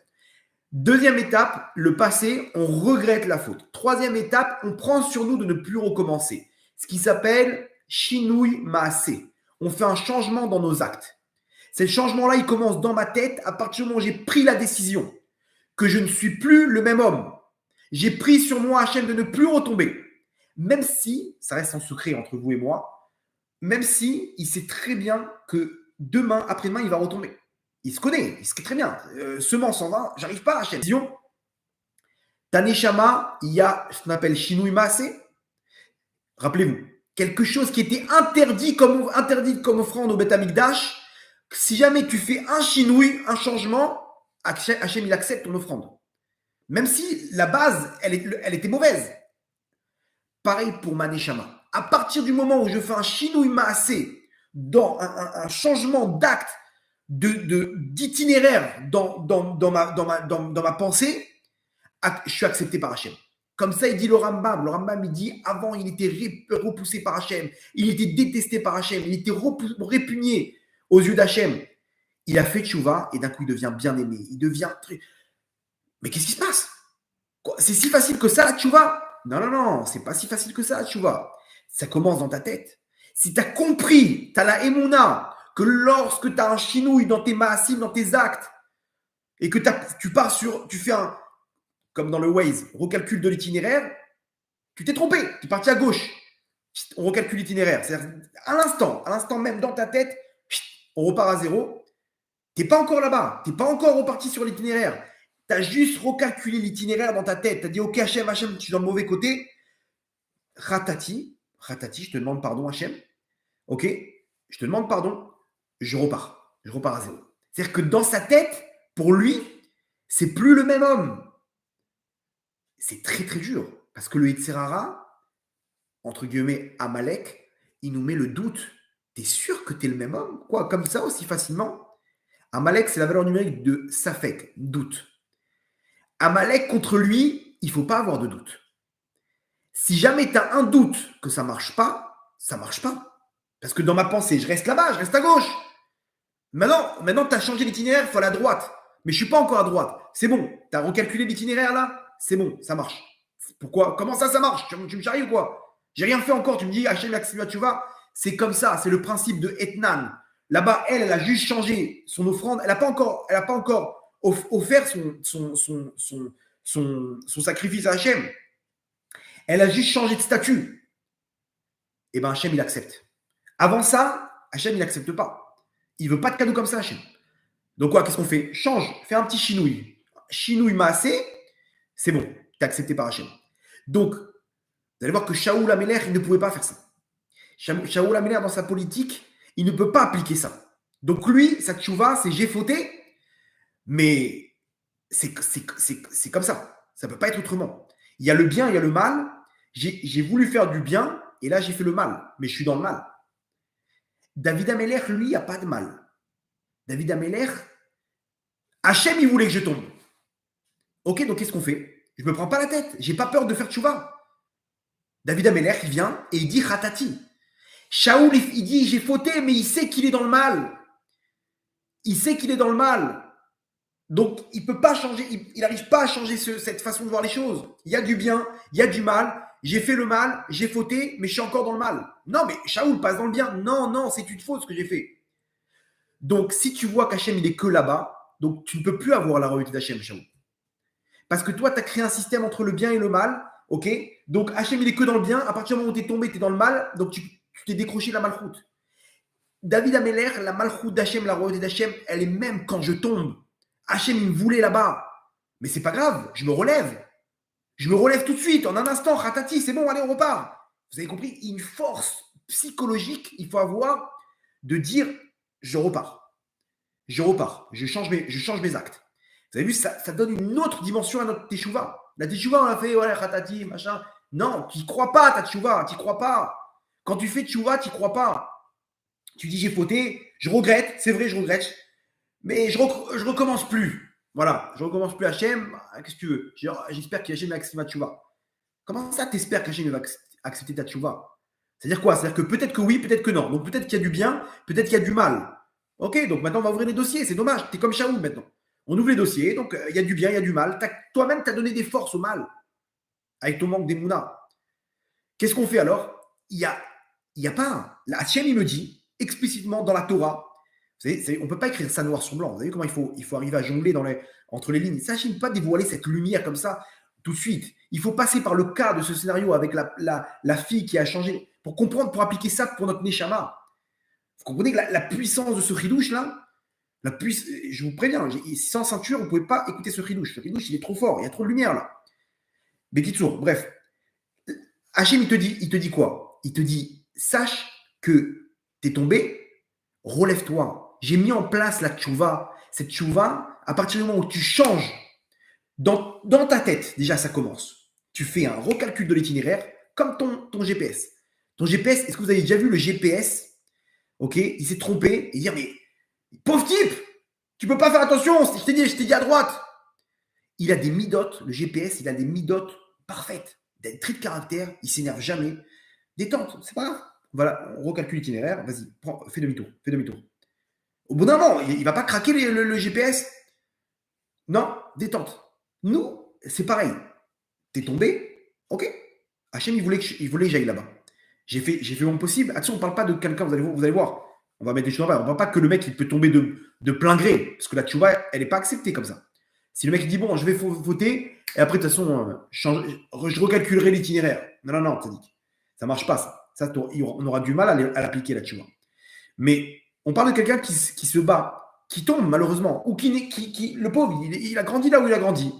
Deuxième étape, le passé, on regrette la faute. Troisième étape, on prend sur nous de ne plus recommencer. Ce qui s'appelle Shinui Maaseh. On fait un changement dans nos actes. Ce changement-là, il commence dans ma tête à partir du moment où j'ai pris la décision que je ne suis plus le même homme. J'ai pris sur moi, Hachem, de ne plus retomber. Même si, ça reste en secret entre vous et moi, même si il sait très bien que demain, après-demain, il va retomber. Il se connaît, il se connaît très bien. Semence en vain, j'arrive pas à Hachem. Vision. Taneshama, il y a ce qu'on appelle Shinui Maaseh. Rappelez-vous, quelque chose qui était interdit comme offrande au Beth Amikdash. Si jamais tu fais un Shinui, un changement, Hachem, il accepte ton offrande. Même si la base, elle était mauvaise. Pareil pour ma Neshama. À partir du moment où je fais un Shinui Maaseh, dans un changement d'acte, d'itinéraire dans ma pensée, je suis accepté par Hachem. Comme ça, il dit le Rambam. Le Rambam, il dit, avant, il était repoussé par Hachem. Il était détesté par Hachem. Il était répugné aux yeux d'Hachem. Il a fait tchouva et d'un coup, il devient bien-aimé. Il devient... Mais qu'est-ce qui se passe? C'est si facile que ça, la tchouva? Non, c'est pas si facile que ça, la tchouva. Ça commence dans ta tête. Si tu as compris, tu as la émouna, que lorsque tu as un chinouille dans tes maasim, dans tes actes, et que tu fais un, comme dans le Waze, recalcul de l'itinéraire, tu t'es trompé, tu es parti à gauche. On recalcule l'itinéraire. C'est-à-dire, à l'instant même dans ta tête, on repart à zéro. Tu n'es pas encore là-bas, tu n'es pas encore reparti sur l'itinéraire. Tu as juste recalculé l'itinéraire dans ta tête. Tu as dit, ok, Hachem, je suis dans le mauvais côté. Ratati, je te demande pardon, Hachem. Ok, je te demande pardon, je repars à zéro. C'est-à-dire que dans sa tête, pour lui, c'est plus le même homme. C'est très très dur, parce que le Yetzirara, entre guillemets, Amalek, il nous met le doute. T'es sûr que t'es le même homme? Quoi, comme ça aussi facilement? Amalek, c'est la valeur numérique de Safek, doute. Amalek, contre lui, il ne faut pas avoir de doute. Si jamais tu as un doute que ça ne marche pas, ça ne marche pas. Parce que dans ma pensée, je reste là-bas, je reste à gauche. Maintenant tu as changé l'itinéraire, il faut aller à droite. Mais je ne suis pas encore à droite. C'est bon, tu as recalculé l'itinéraire là? C'est bon, ça marche. Pourquoi? Comment ça marche? Tu me charries ou quoi? J'ai rien fait encore. Tu me dis, Hachem, tu vas. C'est comme ça, c'est le principe de Etnan. Là-bas, elle a juste changé son offrande. Elle n'a pas encore offert son sacrifice à Hachem. Elle a juste changé de statut. Et bien, Hachem, il accepte. Avant ça, Hachem, il n'accepte pas. Il ne veut pas de cadeau comme ça, Hachem. Donc, quoi, qu'est-ce qu'on fait? Change, fais un petit chinouille. Chinouille massé, c'est bon, tu es accepté par Hachem. Donc, vous allez voir que Shaoul Améler, il ne pouvait pas faire ça. Shaoul Améler, dans sa politique, il ne peut pas appliquer ça. Donc, lui, sa tchouva, c'est j'ai fauté, mais c'est comme ça. Ça ne peut pas être autrement. Il y a le bien, il y a le mal. J'ai voulu faire du bien, et là, j'ai fait le mal, mais je suis dans le mal. David Améler, lui, il n'y a pas de mal. David Améler, Hachem, il voulait que je tombe. Ok, donc qu'est-ce qu'on fait? Je ne me prends pas la tête. Je n'ai pas peur de faire tchouva. David Améler, il vient et il dit ratati. Shaoul, il dit j'ai fauté, mais il sait qu'il est dans le mal. Il sait qu'il est dans le mal. Donc, il ne peut pas changer, il n'arrive pas à changer cette façon de voir les choses. Il y a du bien, il y a du mal. J'ai fait le mal, j'ai fauté, mais je suis encore dans le mal. Non, mais Shaoul passe dans le bien. Non, c'est une faute ce que j'ai fait. Donc, si tu vois qu'Hachem, il est que là-bas, donc tu ne peux plus avoir la royauté d'Hachem, Shaul. Parce que toi, tu as créé un système entre le bien et le mal, ok? Donc, Hachem, il est que dans le bien. À partir du moment où tu es tombé, tu es dans le mal, donc tu t'es décroché de la malchoute. David Améler, la malchoute d'Hachem, la royauté d'Hachem, elle est même quand je tombe. Hachem, il me voulait là-bas. Mais c'est pas grave, je me relève. Je me relève tout de suite, en un instant, ratati, c'est bon, allez, on repart. Vous avez compris? Une force psychologique, il faut avoir de dire, je repars. Je repars. Je change mes actes. Vous avez vu, ça donne une autre dimension à notre teshuva. La teshuva, on a fait, ouais, ratati, machin. Non, tu n'y crois pas, ta teshuva, tu n'y crois pas. Quand tu fais teshuva, tu n'y crois pas. Tu dis, j'ai fauté, je regrette, c'est vrai, je regrette, mais je recommence plus. Voilà, je recommence plus Hachem. Qu'est-ce que tu veux? J'espère qu'Hachem va accepter ma teshuva. Comment ça, t'espères qu'Hachem va accepter ta teshuva? C'est-à-dire quoi? C'est-à-dire que peut-être que oui, peut-être que non. Donc peut-être qu'il y a du bien, peut-être qu'il y a du mal. Ok, donc maintenant on va ouvrir les dossiers. C'est dommage, t'es comme Shaoul maintenant. On ouvre les dossiers, donc il y a du bien, il y a du mal. Toi-même, tu as donné des forces au mal avec ton manque d'émouna. Qu'est-ce qu'on fait alors? Il y a pas. Hachem, il me dit explicitement dans la Torah. Vous savez, on ne peut pas écrire ça noir sur blanc. Vous savez comment il faut arriver à jongler entre les lignes. Ça, Hachem ne peut pas dévoiler cette lumière comme ça tout de suite. Il faut passer par le cas de ce scénario avec la fille qui a changé pour comprendre, pour appliquer ça pour notre Neshama. Vous comprenez que la puissance de ce ridouche là, je vous préviens, sans ceinture, vous ne pouvez pas écouter ce ridouche. Ce ridouche, il est trop fort, il y a trop de lumière là. Mais Kitsour, bref. Hachem, il te dit quoi? Il te dit, sache que tu es tombé, relève-toi. J'ai mis en place la tchouva. Cette tchouva, à partir du moment où tu changes dans ta tête, déjà ça commence. Tu fais un recalcul de l'itinéraire comme ton GPS. Ton GPS, est-ce que vous avez déjà vu le GPS? Ok, il s'est trompé et dire, mais pauvre type, tu peux pas faire attention, je t'ai dit à droite. Il a des midotes, le GPS, il a des midotes parfaites, des traits de caractère, il s'énerve jamais. Détente, c'est pas grave. Voilà, on recalcule l'itinéraire, vas-y, fais demi-tour. Au bout d'un moment, il va pas craquer le GPS. Non, détente. Nous, c'est pareil. T'es tombé, ok. Hachem, il voulait que j'aille là-bas. J'ai fait mon possible. Attention, on ne parle pas de quelqu'un, vous allez voir. On va mettre des choses en bas. On ne parle pas que le mec, il peut tomber de plein gré. Parce que la tchouva, elle n'est pas acceptée comme ça. Si le mec il dit, bon, je vais voter, et après, de toute façon, je recalculerai l'itinéraire. Non, ça dit. Ça ne marche pas, ça. On aura du mal à l'appliquer, la tchouva. Mais on parle de quelqu'un qui se bat, qui tombe, malheureusement, ou le pauvre, il a grandi là où il a grandi.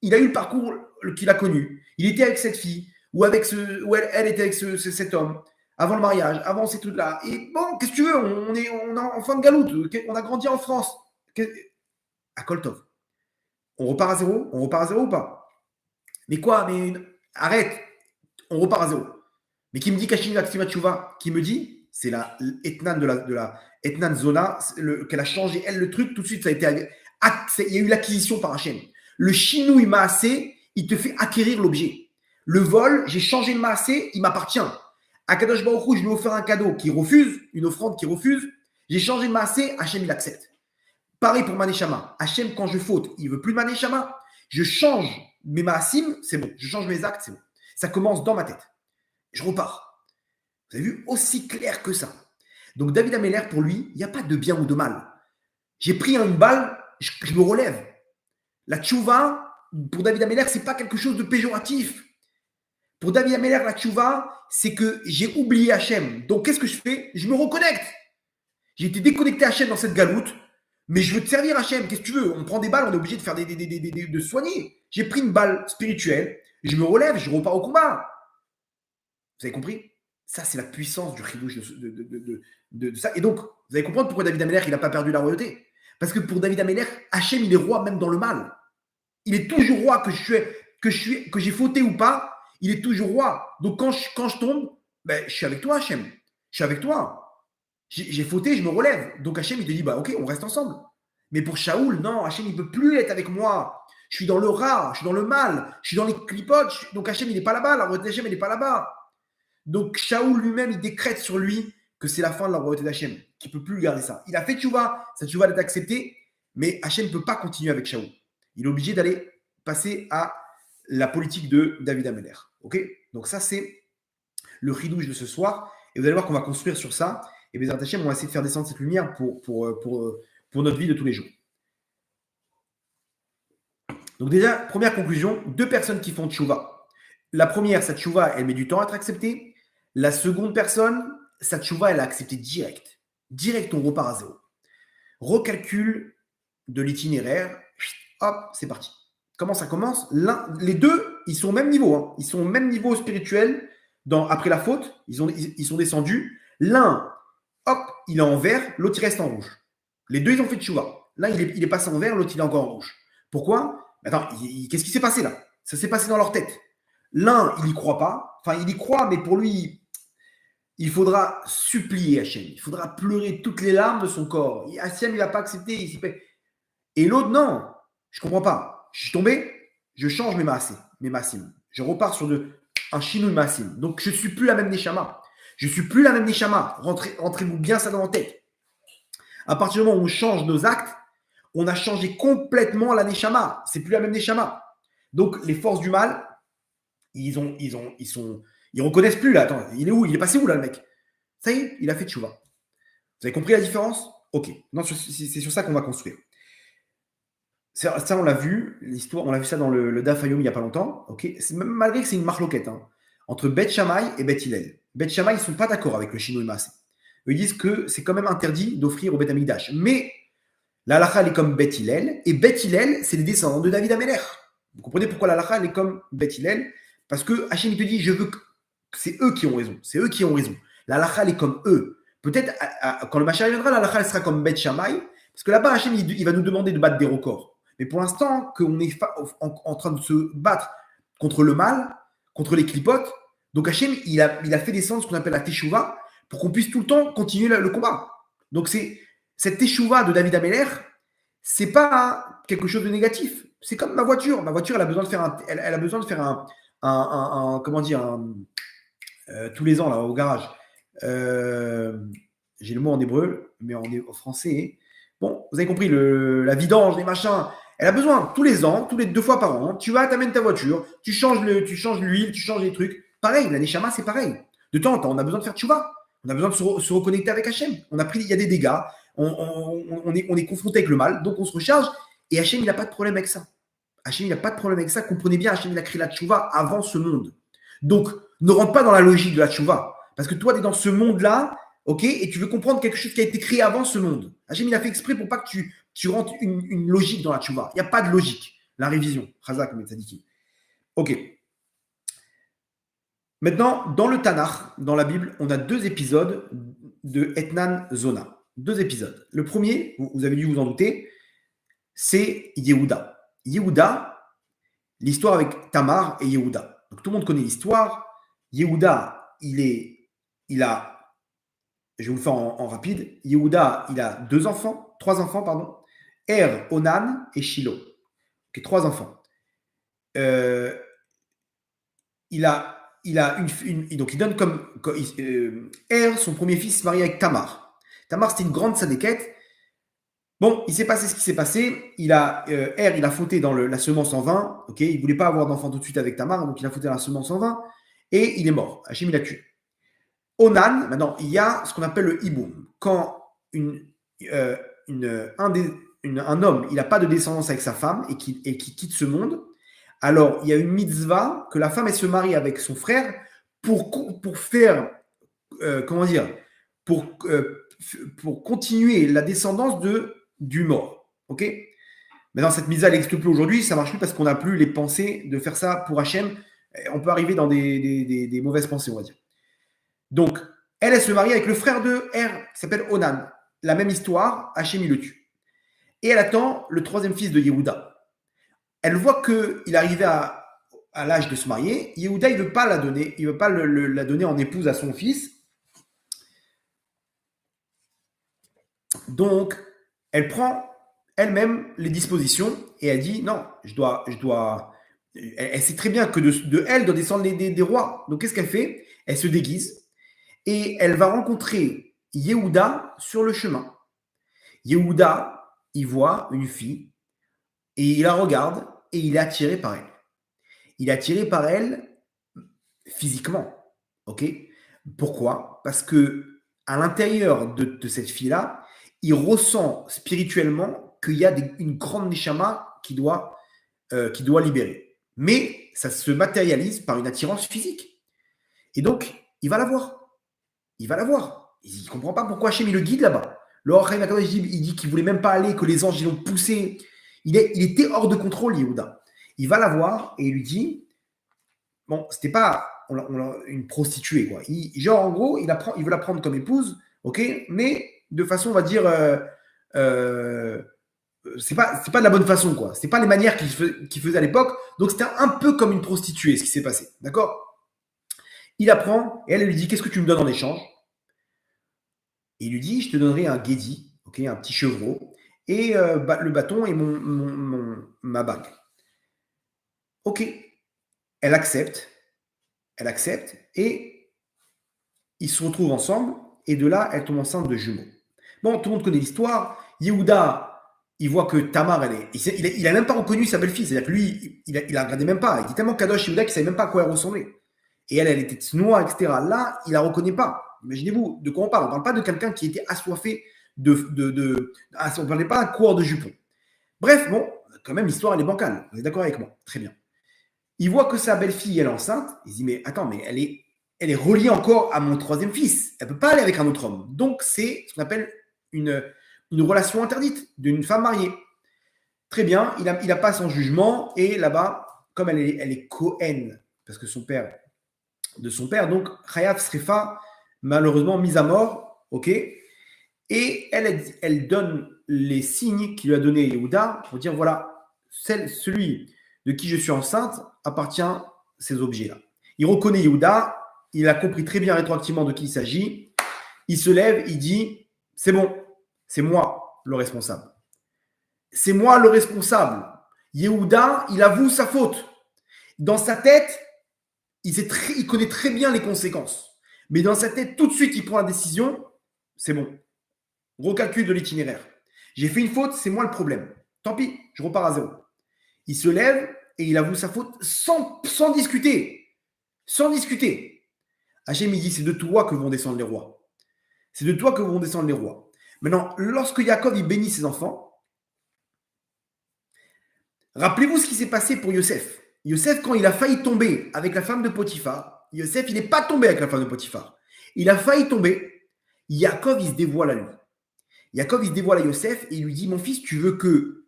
Il a eu le parcours qu'il a connu. Il était avec cette fille, ou elle était avec cet homme, avant le mariage, avant ces trucs-là. Et bon, qu'est-ce que tu veux? On est en fin de galoute. On a grandi en France. À Koltov. On repart à zéro? On repart à zéro ou pas? Mais quoi? Mais arrête. On repart à zéro. Mais qui me dit qu'Hachem Aktima Tchouva? Qui me dit? C'est la Etnan de la Etnan Zona, qu'elle a changé, elle, le truc, tout de suite, ça a été. Il y a eu l'acquisition par Hachem. Le Shinouï Maasé, il te fait acquérir l'objet. Le vol, j'ai changé le Maasé, il m'appartient. À Kadosh Baruch Hu, je lui ai offert un cadeau qui refuse, une offrande qui refuse. J'ai changé le Maasé, Hachem, il accepte. Pareil pour Maneshama. Hachem, quand je faute, il veut plus de Maneshama. Je change mes Maasim, c'est bon. Je change mes actes, c'est bon. Ça commence dans ma tête. Je repars. Vous avez vu? Aussi clair que ça. Donc, David Améler, pour lui, il n'y a pas de bien ou de mal. J'ai pris une balle, je me relève. La tchouva, pour David Améler, ce n'est pas quelque chose de péjoratif. Pour David Améler, la tchouva, c'est que j'ai oublié Hachem. Donc, qu'est-ce que je fais? Je me reconnecte. J'ai été déconnecté Hachem dans cette galoute, mais je veux te servir Hachem. Qu'est-ce que tu veux? On prend des balles, on est obligé de faire de soigner. J'ai pris une balle spirituelle, je me relève, je repars au combat. Vous avez compris? Ça, c'est la puissance du chidouche de ça. Et donc, vous allez comprendre pourquoi David Améler, il n'a pas perdu la royauté. Parce que pour David Améler, Hachem, il est roi même dans le mal. Il est toujours roi, que j'ai fauté ou pas, il est toujours roi. Donc, quand je tombe, ben, je suis avec toi, Hachem. Je suis avec toi. J'ai fauté, je me relève. Donc, Hachem, il te dit, bah, ok, on reste ensemble. Mais pour Shaoul, non, Hachem, il ne peut plus être avec moi. Je suis dans le rat, je suis dans le mal, je suis dans les clipotes. Donc, Hachem, il n'est pas là-bas. La royauté d'Hachem, elle n'est pas là-bas. Donc, Shaoul lui-même, il décrète sur lui que c'est la fin de la royauté d'Hachem, qu'il ne peut plus garder ça. Il a fait tchouva, sa tchouva est acceptée, mais Hachem ne peut pas continuer avec Shaoul. Il est obligé d'aller passer à la politique de David Améler. Ok? Donc ça, c'est le chidouche de ce soir. Et vous allez voir qu'on va construire sur ça. Et Bezrat Hashem, on va essayer de faire descendre cette lumière pour notre vie de tous les jours. Donc déjà, première conclusion, 2 personnes qui font tchouva. La première, sa tchouva, elle met du temps à être acceptée. La seconde personne, sa tchouva, elle a accepté direct. Direct, on repart à zéro. Recalcul de l'itinéraire. Hop, c'est parti. Comment ça commence? Les deux, ils sont au même niveau. Hein. Ils sont au même niveau spirituel. Après la faute, ils sont descendus. L'un, hop, il est en vert, l'autre, il reste en rouge. Les deux, ils ont fait tchouva. L'un, il est passé en vert, l'autre, il est encore en rouge. Pourquoi? Attends, qu'est-ce qui s'est passé là? Ça s'est passé dans leur tête. L'un, il n'y croit pas. Enfin, il y croit, mais pour lui, il faudra supplier Hachem. Il faudra pleurer toutes les larmes de son corps. Hachem, il n'a pas accepté. Et l'autre, non. Je ne comprends pas. Je suis tombé, je change mes massim. Je repars sur un chinois massim. Donc, je ne suis plus la même Neshama. Je ne suis plus la même Neshama. Rentrez-vous bien ça dans la tête. À partir du moment où on change nos actes, on a changé complètement la Neshama. C'est plus la même Neshama. Donc, les forces du mal, ils reconnaissent plus là. Attends, il est où? Il est passé où là, le mec? Ça y est, il a fait tchouva. Vous avez compris la différence? Ok. Non, c'est sur ça qu'on va construire. Ça, on l'a vu, l'histoire, on l'a vu ça dans le Daf Yomi il n'y a pas longtemps. Ok. Malgré que c'est une marloquette entre Beth Shammai et Beth Hillel. Beth Shammai, ils ne sont pas d'accord avec le Shino Maaseh. Ils disent que c'est quand même interdit d'offrir au Beth Amikdash. Mais la halakha, elle est comme Beth Hillel. Et Beth Hillel, c'est les descendants de David Améler. Vous comprenez pourquoi la halakha, elle est comme Beth Hillel? Parce que Hachem, il te dit, je veux que. C'est eux qui ont raison. C'est eux qui ont raison. La halakha, elle est comme eux. Peut-être, quand le Mashiach viendra, la halakha, elle sera comme Beth Shammai. Parce que là-bas, Hachem, il va nous demander de battre des records. Mais pour l'instant, qu'on est en train de se battre contre le mal, contre les clipotes, donc Hachem, il a fait descendre ce qu'on appelle la Teshuvah pour qu'on puisse tout le temps continuer le combat. Donc, cette Teshuvah de David Améler, c'est pas quelque chose de négatif. C'est comme ma voiture. Ma voiture, elle a besoin de faire comment dire, tous les ans là au garage. J'ai le mot en hébreu, mais en français. Bon, vous avez compris, la vidange, les machins. Elle a besoin tous les ans, 2 fois par an. Tu vas, t'amènes ta voiture, tu changes l'huile, tu changes les trucs. Pareil, la Neshama, c'est pareil. De temps en temps, on a besoin de faire tchouva. On a besoin de se reconnecter avec Hachem. Il y a des dégâts. On est confronté avec le mal, donc on se recharge. Et Hachem, il n'a pas de problème avec ça. Hachem, il n'a pas de problème avec ça. Comprenez bien, Hachem, il a créé la tchouva avant ce monde. Donc, ne rentre pas dans la logique de la tchouva. Parce que toi, tu es dans ce monde-là, ok, et tu veux comprendre quelque chose qui a été créé avant ce monde. Hachem, il a fait exprès pour pas que tu rentres une logique dans la tchouva. Il n'y a pas de logique. La révision. Chazak, Metzadikim. Ok. Maintenant, dans le Tanakh, dans la Bible, on a 2 épisodes de Etnan Zona. 2 épisodes. Le premier, vous avez dû vous en douter, c'est Yehuda. Yehuda, l'histoire avec Tamar et Yehuda. Donc tout le monde connaît l'histoire. Yehuda, je vais vous le faire en rapide. Yehuda, il a 3 enfants, pardon. Onan et Shiloh. Okay, 3 enfants. Donc il donne comme son premier fils se marie avec Tamar. Tamar, c'était une grande sadéquette. Bon, il s'est passé ce qui s'est passé. Il a fauté dans la semence en vin. Okay, il ne voulait pas avoir d'enfant tout de suite avec Tamar, donc il a fauté dans la semence en vin et il est mort. Hachem, il l'a tué. Onan, maintenant, il y a ce qu'on appelle le hiboum. Quand un homme, il n'a pas de descendance avec sa femme et qui quitte ce monde, alors il y a une mitzvah que la femme, elle se marie avec son frère pour faire, pour continuer la descendance du mort. Ok? Maintenant, cette mitzvah, elle n'existe plus aujourd'hui, ça ne marche plus parce qu'on n'a plus les pensées de faire ça pour Hachem. On peut arriver dans des mauvaises pensées, on va dire. Donc, elle se marie avec le frère de qui s'appelle Onan. La même histoire, Hachem, il le tue. Et elle attend le 3e fils de Yehuda. Elle voit qu'il est arrivé à l'âge de se marier. Yehuda, il ne veut pas la donner. Il ne veut pas la donner en épouse à son fils. Donc, elle prend elle-même les dispositions et elle dit non, je dois. Elle sait très bien que de elle doit descendre des rois. Donc, qu'est-ce qu'elle fait? Elle se déguise et elle va rencontrer Yehuda sur le chemin. Yehuda, il voit une fille et il la regarde et il est attiré par elle. Il est attiré par elle physiquement. Ok? Pourquoi? Parce que à l'intérieur de cette fille-là, il ressent spirituellement qu'il y a une grande neshama qui doit libérer. Mais ça se matérialise par une attirance physique. Et donc, il va la voir. Il va la voir. Il ne comprend pas pourquoi Hachem il le guide là-bas. Le Or Chaim Akadosh, il dit qu'il ne voulait même pas aller, que les anges l'ont poussé. Il était hors de contrôle, Yehuda. Il va la voir et il lui dit, bon, c'était pas une prostituée, quoi. Genre, en gros, il veut la prendre comme épouse, ok, mais de façon, on va dire, c'est pas de la bonne façon, quoi. C'est pas les manières qu'il faisait à l'époque. Donc, c'était un peu comme une prostituée, ce qui s'est passé, d'accord? Il apprend et elle lui dit, qu'est-ce que tu me donnes en échange? Et il lui dit, je te donnerai un guédi, ok, un petit chevreau, et le bâton et ma bague. Ok, elle accepte, et ils se retrouvent ensemble, et de là, elle tombe enceinte de jumeaux. Bon, tout le monde connaît l'histoire. Yehuda, il voit que Tamar, il n'a même pas reconnu sa belle-fille, c'est-à-dire que lui, il la regardait même pas. Il était tellement kadosh Yehuda qu'il ne savait même pas à quoi elle ressemblait. Et elle était noire, etc. Là, il ne la reconnaît pas. Imaginez-vous, de quoi on parle? On ne parle pas de quelqu'un qui était assoiffé on ne parlait pas d'un coureur de jupons. Bref, bon, quand même, l'histoire, elle est bancale. Vous êtes d'accord avec moi? Très bien. Il voit que sa belle-fille, elle est enceinte. Il se dit, mais attends, mais elle est reliée encore à mon troisième fils. Elle ne peut pas aller avec un autre homme. Donc, c'est ce qu'on appelle une relation interdite d'une femme mariée. Très bien, il a pas son jugement. Et là-bas, comme elle est Cohen, parce que son père, donc Chayav Srefa, malheureusement mise à mort, ok. Et elle donne les signes qu'il lui a donné Yehuda pour dire voilà, celui de qui je suis enceinte appartient à ces objets-là. Il reconnaît Yehuda, il a compris très bien rétroactivement de qui il s'agit. Il se lève, il dit c'est bon, c'est moi le responsable. C'est moi le responsable. Yehuda, il avoue sa faute. Dans sa tête, il connaît très bien les conséquences. Mais dans sa tête, tout de suite, il prend la décision. C'est bon. Recalcul de l'itinéraire. J'ai fait une faute, c'est moi le problème. Tant pis, je repars à zéro. Il se lève et il avoue sa faute sans discuter. Sans discuter. Hachem, il dit, c'est de toi que vont descendre les rois. C'est de toi que vont descendre les rois. Maintenant, lorsque Yaakov, il bénit ses enfants, rappelez-vous ce qui s'est passé pour Yosef. Yosef, quand il a failli tomber avec la femme de Potiphar, Yosef, il n'est pas tombé avec la femme de Potiphar. Il a failli tomber. Yaakov, il se dévoile à lui. Yaakov, il se dévoile à Yosef et il lui dit, mon fils, tu veux que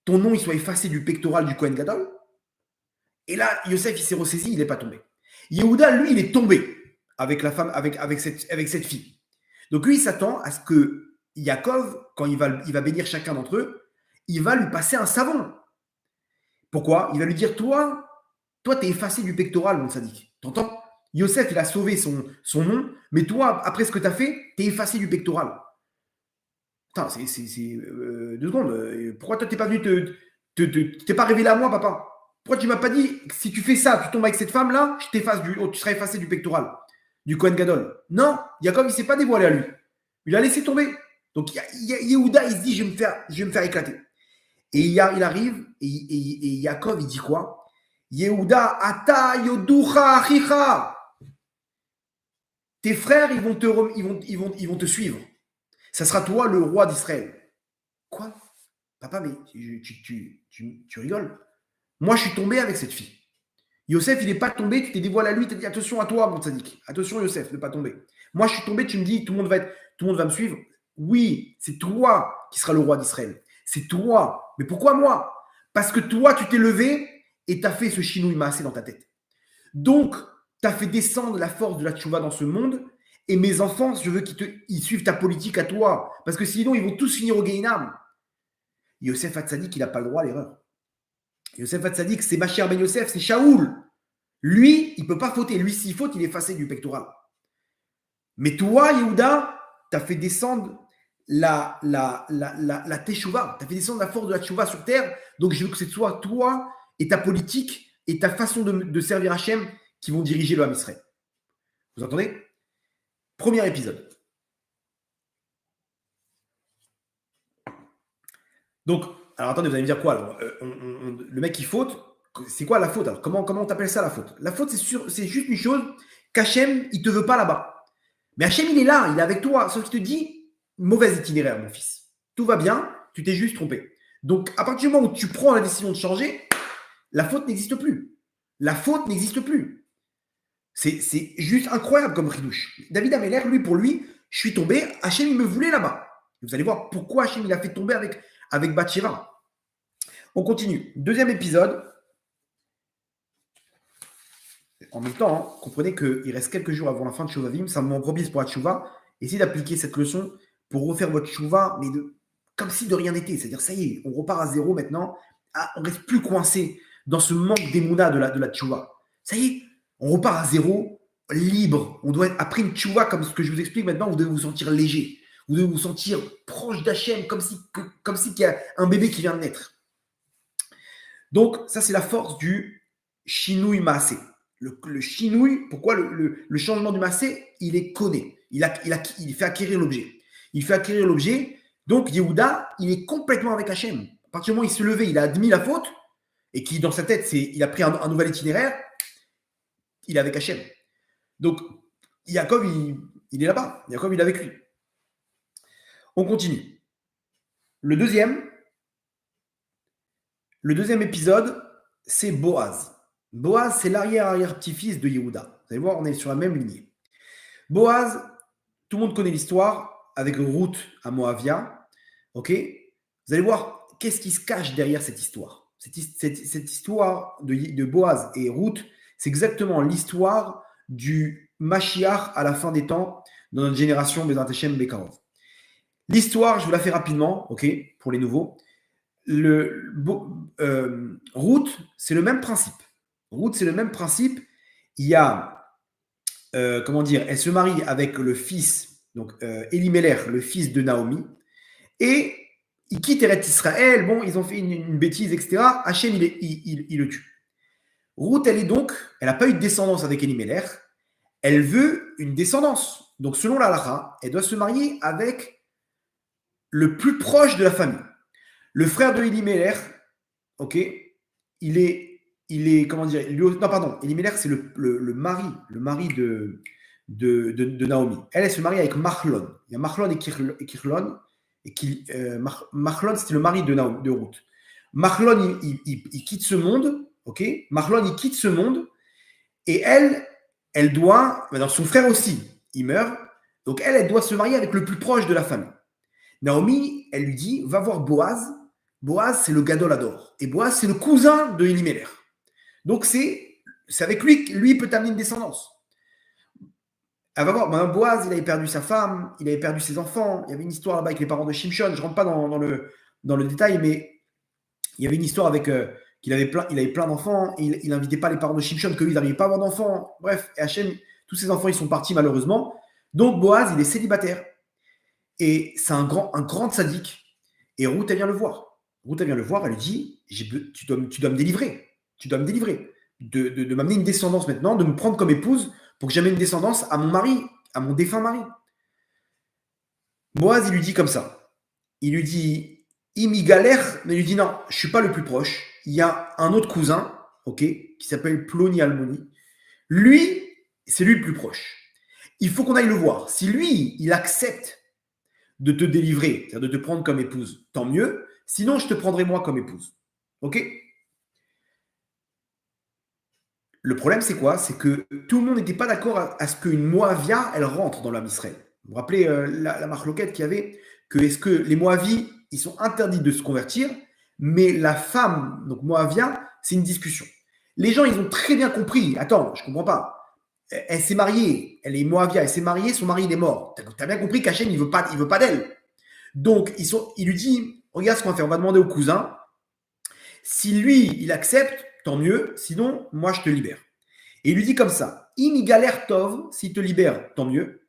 ton nom il soit effacé du pectoral du Kohen Gadol? Et là, Yosef, il s'est ressaisi, il n'est pas tombé. Yehuda, lui, il est tombé avec la femme, avec cette fille. Donc lui, il s'attend à ce que Yaakov, quand il va bénir chacun d'entre eux, il va lui passer un savon. Pourquoi? Il va lui dire, toi, t'es effacé du pectoral, mon sadique. T'entends? Yosef, il a sauvé son nom, mais toi, après ce que tu as fait, t'es effacé du pectoral. Putain, c'est 2 secondes. Pourquoi toi, t'es pas venu t'es pas révélé à moi, papa? Pourquoi tu m'as pas dit, si tu fais ça, tu tombes avec cette femme-là, tu seras effacé du pectoral, du Kohen Gadol? Non, Yaakov, il s'est pas dévoilé à lui. Il a laissé tomber. Donc, Yehuda, il se dit, je vais me faire éclater. Et il arrive, et Yaakov, il dit quoi? Yehuda, ata yoducha achicha. Tes frères, ils vont te suivre. Ça sera toi le roi d'Israël. Quoi? Papa, mais tu rigoles? Moi, je suis tombé avec cette fille. Yosef, il n'est pas tombé, tu t'es dévoilé à lui, tu t'as dit attention à toi, mon tzaddik. Attention, Yosef, ne pas tomber. Moi, je suis tombé, tu me dis tout le monde va me suivre. Oui, c'est toi qui seras le roi d'Israël. C'est toi. Mais pourquoi moi? Parce que toi, tu t'es levé et tu as fait ce chinouille massé dans ta tête. Donc, tu as fait descendre la force de la tchouva dans ce monde. Et mes enfants, je veux qu'ils suivent ta politique à toi. Parce que sinon, ils vont tous finir au Gehinam. Yosef Hatzadik, il n'a pas le droit à l'erreur. Yosef Hatzadik, c'est Bachir Ben Yosef, c'est Shaoul. Lui, il ne peut pas fauter. Lui, s'il faute, il est effacé du pectoral. Mais toi, Yehuda, tu as fait descendre la teshuva. Tu as fait descendre la force de la teshuva sur terre. Donc, je veux que ce soit toi et ta politique et ta façon de servir Hachem qui vont diriger le Ham Israël. Vous entendez? Premier épisode. Donc, alors attendez, vous allez me dire quoi alors, le mec qui faute, c'est quoi la faute alors? Comment on t'appelle ça la faute? La faute, c'est juste une chose, qu'Hachem, il ne te veut pas là-bas. Mais Hachem, il est là, il est avec toi. Sauf qu'il te dit, mauvais itinéraire, mon fils. Tout va bien, tu t'es juste trompé. Donc, à partir du moment où tu prends la décision de changer, la faute n'existe plus. La faute n'existe plus. C'est juste incroyable comme ridouche. David Ameller, lui, pour lui, je suis tombé, Hachem, il me voulait là-bas. Vous allez voir pourquoi Hachem, il a fait tomber avec Bathsheba. On continue. Deuxième épisode. En même temps, hein, comprenez qu'il reste quelques jours avant la fin de Shuvavim. C'est un moment propice pour la Tshuva. Essayez d'appliquer cette leçon pour refaire votre Tshuva, mais comme si de rien n'était. C'est-à-dire, ça y est, on repart à zéro maintenant. Ah, on ne reste plus coincé dans ce manque d'émouna de la Tshuva. Ça y est, on repart à zéro, libre. On doit être, après une Tshuva, comme ce que je vous explique maintenant, vous devez vous sentir léger. Vous devez vous sentir proche d'Hachem, comme si il y a un bébé qui vient de naître. Donc, ça, c'est la force du Shinui Maaseh. Le Shinui, pourquoi le changement du Maaseh, il est conné. Il fait acquérir l'objet. Il fait acquérir l'objet. Donc, Yehuda, il est complètement avec Hachem. À partir du moment où il se levait, il a admis la faute, et qui, dans sa tête, il a pris un nouvel itinéraire, il est avec Hachem. Donc, Yaakov, il est là-bas. Yaakov, il est avec lui. On continue. Le deuxième épisode, c'est Boaz. Boaz, c'est l'arrière-petit-fils de Yehuda. Vous allez voir, on est sur la même lignée. Boaz, tout le monde connaît l'histoire, avec Ruth à Moavia. Ok. Vous allez voir, qu'est-ce qui se cache derrière cette histoire. Cette histoire de Boaz et Ruth, c'est exactement l'histoire du Mashiach à la fin des temps, dans notre génération, Bezrat Hashem Bekarov. L'histoire, je vous la fais rapidement, ok, pour les nouveaux. Ruth, c'est le même principe. Ruth, c'est le même principe. Il y a, elle se marie avec le fils, donc Elimelech, le fils de Naomi, et il quitte Eretz Israël. Bon, ils ont fait une bêtise, etc. Hachem, il le tue. Ruth, elle n'a pas eu de descendance avec Elimelech. Elle veut une descendance. Donc, selon la halakha, elle doit se marier avec le plus proche de la famille. Le frère de Elimelech, ok, il est comment dire, non, pardon, Elimelech, c'est le mari de Naomi. Elle se marie avec Machlon. Il y a Machlon et Kirlon. Machlon, c'était le mari de Ruth. Machlon, il quitte ce monde, ok. Machlon, il quitte ce monde, et elle doit, alors son frère aussi, il meurt, donc elle doit se marier avec le plus proche de la famille. Naomi, elle lui dit, va voir Boaz. Boaz, c'est le Gadol Hador. Et Boaz, c'est le cousin de Elimelech. Donc, c'est avec lui peut t'amener une descendance. Elle va voir, Boaz, il avait perdu sa femme, il avait perdu ses enfants. Il y avait une histoire là-bas avec les parents de Shimshon. Je ne rentre pas dans le détail, mais il y avait une histoire avec qu'il avait plein d'enfants. Et il n'invitait pas les parents de Shimshon, que lui, il n'arrivait pas à avoir d'enfants. Bref, et Hachem, tous ses enfants, ils sont partis malheureusement. Donc, Boaz, il est célibataire. Et c'est un grand sadique. Et Ruth, elle vient le voir. Elle lui dit, tu dois me délivrer. Tu dois me délivrer. De m'amener une descendance maintenant, de me prendre comme épouse pour que j'amène une descendance à mon mari, à mon défunt mari. Boaz, il lui dit comme ça. Il lui dit, il galère, mais il lui dit non, je ne suis pas le plus proche. Il y a un autre cousin, ok, qui s'appelle Ploni Almoni. Lui, c'est lui le plus proche. Il faut qu'on aille le voir. Si lui, il accepte de te délivrer, c'est-à-dire de te prendre comme épouse, tant mieux. Sinon, je te prendrai moi comme épouse. Ok? Le problème, c'est quoi? C'est que tout le monde n'était pas d'accord à ce qu'une Moavia, elle rentre dans l'âme Israël. Vous vous rappelez la marloquette qu'il y avait, que est-ce que les Moavis, ils sont interdits de se convertir, mais la femme, donc Moavia, c'est une discussion. Les gens, ils ont très bien compris. Attends, je ne comprends pas. Elle s'est mariée, elle est Moavia, elle s'est mariée, son mari il est mort. Tu as bien compris qu'Hachem, il veut pas d'elle. Donc, il lui dit, regarde ce qu'on va faire, on va demander au cousin. Si lui, il accepte, tant mieux, sinon, moi, je te libère. Et il lui dit comme ça, im galère tov, s'il te libère, tant mieux.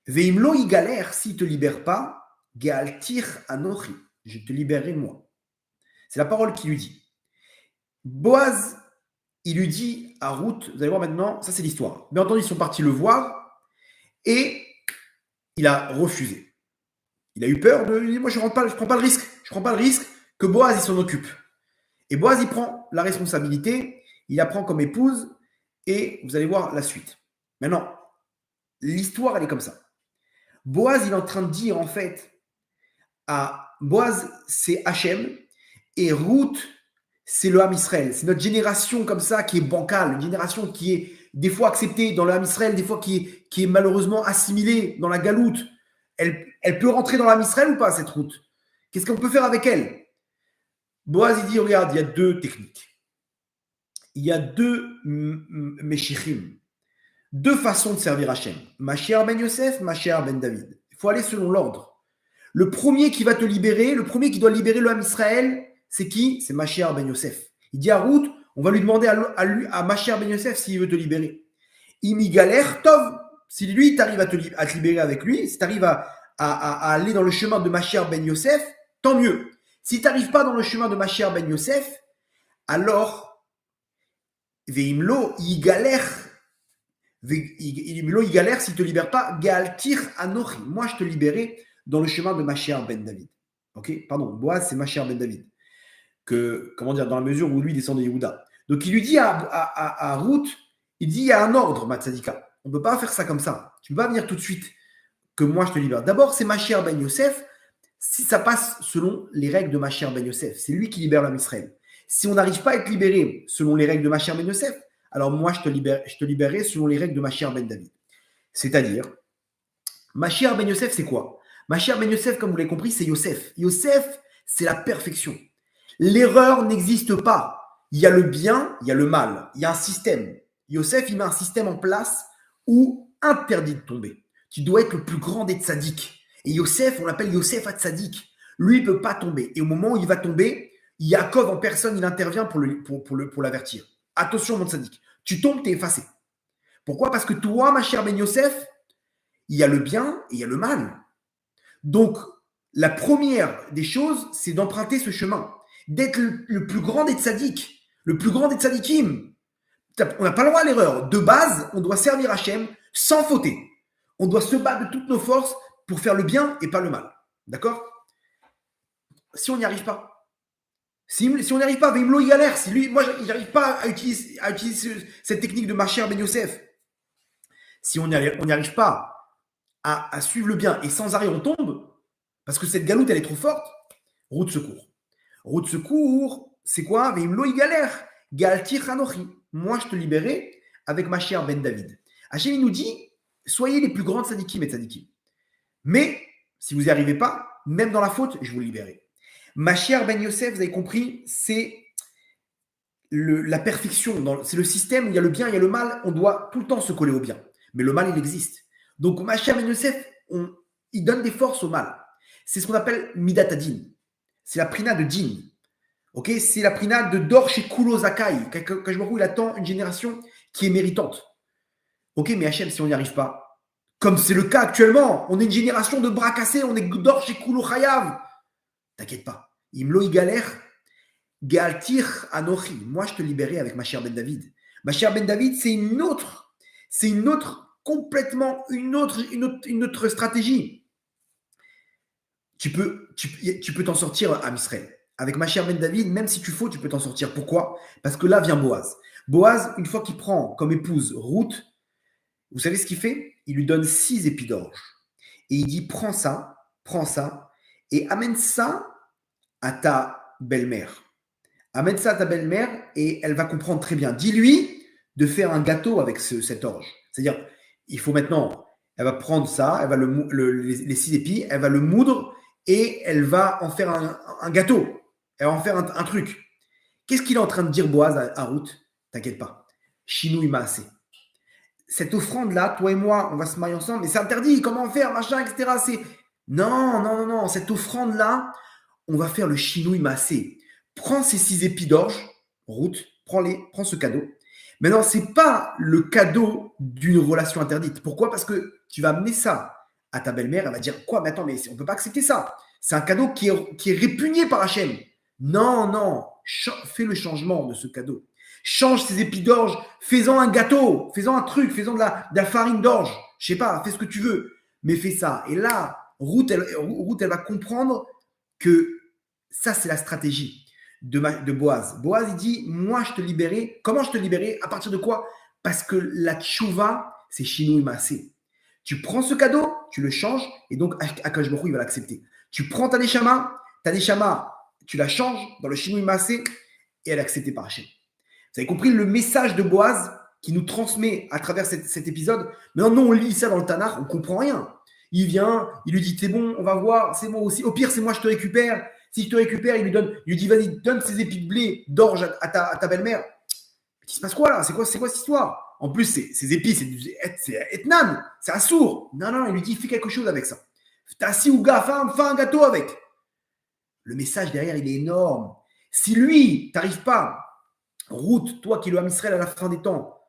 Veimlo il galère, s'il te libère pas, galtir anochi, je te libérerai moi. C'est la parole qu'il lui dit. Boaz, il lui dit à Ruth, vous allez voir maintenant, ça c'est l'histoire. Bien entendu, ils sont partis le voir et il a refusé. Il a eu peur de moi, je prends pas le risque. Je prends pas le risque que Boaz il s'en occupe. Et Boaz il prend la responsabilité, il la prend comme épouse et vous allez voir la suite. Maintenant, l'histoire, elle est comme ça. Boaz, il est en train de dire, en fait, Boaz, c'est Hachem, et Ruth, c'est le Ham Israël. C'est notre génération comme ça qui est bancale, une génération qui est des fois acceptée dans le Ham Israël, des fois qui est malheureusement assimilée dans la galoute. Elle peut rentrer dans le Ham Israël ou pas, cette Ruth? Qu'est-ce qu'on peut faire avec elle? Boaz, il dit, regarde, il y a deux techniques. Il y a deux Meshichim, deux façons de servir Hachem. Mashiach ben Yosef, Mashiach ben David. Il faut aller selon l'ordre. Le premier qui va te libérer, le premier qui doit libérer le Ham Israël, c'est qui? C'est Mashiach ben Yosef. Il dit à Ruth, on va lui demander à Mashiach ben Yosef s'il veut te libérer. Imi galère, Tov. Si lui, tu arrives à te libérer avec lui, si tu arrives à aller dans le chemin de Mashiach ben Yosef, tant mieux. Si tu n'arrives pas dans le chemin de Mashiach ben Yosef, alors Veimlo, il galère. Veimlo, il galère s'il ne te libère pas. Galtir Anochi. Moi, je te libérais dans le chemin de Mashiach ben David. Ok? Pardon, Boaz, c'est Mashiach ben David. Comment dire, dans la mesure où lui descend de Yehuda. Donc, il lui dit à Ruth, il dit, il y a un ordre, Matzadika. On ne peut pas faire ça comme ça. Tu ne peux pas venir tout de suite que moi, je te libère. D'abord, c'est Mashiach ben Yosef. Si ça passe selon les règles de Mashiach ben Yosef, c'est lui qui libère l'homme Israël. Si on n'arrive pas à être libéré selon les règles de Mashiach ben Yosef, alors moi, je te libérerai selon les règles de Mashiach ben David. C'est-à-dire, Mashiach ben Yosef, c'est quoi? Mashiach ben Yosef, comme vous l'avez compris, c'est Yosef. Yosef, c'est la perfection. L'erreur n'existe pas. Il y a le bien, il y a le mal. Il y a un système. Yosef, il met un système en place où interdit de tomber. Tu dois être le plus grand des tzaddik. Et Yosef, on l'appelle Yosef Hatzadik. Lui, il ne peut pas tomber. Et au moment où il va tomber, Yaakov en personne, il intervient pour l'avertir. Attention, mon tzaddik. Tu tombes, tu es effacé. Pourquoi? Parce que toi, ma chère Ben Yosef, il y a le bien et il y a le mal. Donc, la première des choses, c'est d'emprunter ce chemin. D'être le plus grand des tzaddik. Le plus grand des tzaddikim. On n'a pas le droit à l'erreur. De base, on doit servir Hachem sans fauter. On doit se battre de toutes nos forces pour faire le bien et pas le mal. D'accord? Si on n'y arrive pas, si on n'y arrive pas, Veimlo, il galère. Si lui, moi, je n'arrive pas à utiliser cette technique de Mashiach ben Yosef. Si on n'y arrive pas à suivre le bien et sans arrêt on tombe, parce que cette galoute, elle est trop forte, route secours. Route secours, c'est quoi? Veimlo, il galère. Galtir Hanochi. Moi, je te libérais avec Mashiach ben David. Hachem, il nous dit, soyez les plus grands tzadikim et tzadikim. Mais, si vous n'y arrivez pas, même dans la faute, je vous libérerai. Mashiach ben Yosef, vous avez compris, c'est la perfection. C'est le système où il y a le bien, il y a le mal. On doit tout le temps se coller au bien. Mais le mal, il existe. Donc, Mashiach ben Yosef, il donne des forces au mal. C'est ce qu'on appelle Midat Adin. C'est la prina de Din. Okay, c'est la prina de Dor chez Kulo Zakai. Kajbaru, il attend une génération qui est méritante. Ok, mais Hachem, si on n'y arrive pas, comme c'est le cas actuellement, on est une génération de bras cassés, on est Dor chez Kulo Chayav. T'inquiète pas. Imlo galère, Galtir Anochi. Moi, je te libérais avec Mashiach ben David. Mashiach ben David, c'est une autre, complètement une autre stratégie. Tu peux t'en sortir à Israël. Avec Mashiach ben David, même si tu faux, tu peux t'en sortir. Pourquoi? Parce que là vient Boaz. Boaz, une fois qu'il prend comme épouse Ruth, vous savez ce qu'il fait? Il lui donne 6 épis d'orge. Et il dit, prends ça, et amène ça à ta belle-mère. Amène ça à ta belle-mère et elle va comprendre très bien. Dis-lui de faire un gâteau avec cet orge. C'est-à-dire, il faut maintenant, elle va prendre ça, elle va les 6 épis, elle va le moudre et elle va en faire un gâteau. Elle va en faire un truc. Qu'est-ce qu'il est en train de dire Boaz à Ruth? T'inquiète pas. Chinou, il m'a assez. Cette offrande-là, toi et moi, on va se marier ensemble, mais c'est interdit, comment faire, machin, etc. Non. Cette offrande-là, on va faire le chinouille massé. Prends ces 6 épis d'orge, Ruth, prends ce cadeau. Maintenant, ce n'est pas le cadeau d'une relation interdite. Pourquoi? Parce que tu vas amener ça à ta belle-mère, elle va dire, quoi? Mais attends, mais on ne peut pas accepter ça. C'est un cadeau qui est répugné par Hachem. Non, fais le changement de ce cadeau. Change ces épis d'orge, fais-en un gâteau, fais-en un truc, fais-en de la farine d'orge. Je sais pas, fais ce que tu veux, mais fais ça. Et là, Ruth, elle va comprendre que ça, c'est la stratégie de Boaz. Boaz, il dit, moi, je te libérais. Comment je te libérais? À partir de quoi? Parce que la tchouva, c'est Shinou Massé. Tu prends ce cadeau, tu le changes, et donc Akadosh Baruch Hu, il va l'accepter. Tu prends ta neshama, tu la changes dans le Shinui Maaseh, et elle est acceptée par Hachem. Vous avez compris le message de Boaz qui nous transmet à travers cet épisode. Maintenant, nous, on lit ça dans le Tanakh, on ne comprend rien. Il vient, il lui dit, c'est bon, on va voir, c'est moi aussi. Au pire, c'est moi, je te récupère. Si je te récupère, il lui dit, vas-y, donne ces épis de blé d'orge à ta belle-mère. Il se passe quoi là? C'est quoi cette histoire? En plus, ces épis, c'est etnan, c'est assourd. Non, il lui dit, fais quelque chose avec ça. T'as assis ou gars, fais un gâteau avec. Le message derrière, il est énorme. Si lui, t'arrives pas, route, toi qui le Ham Israël à la fin des temps,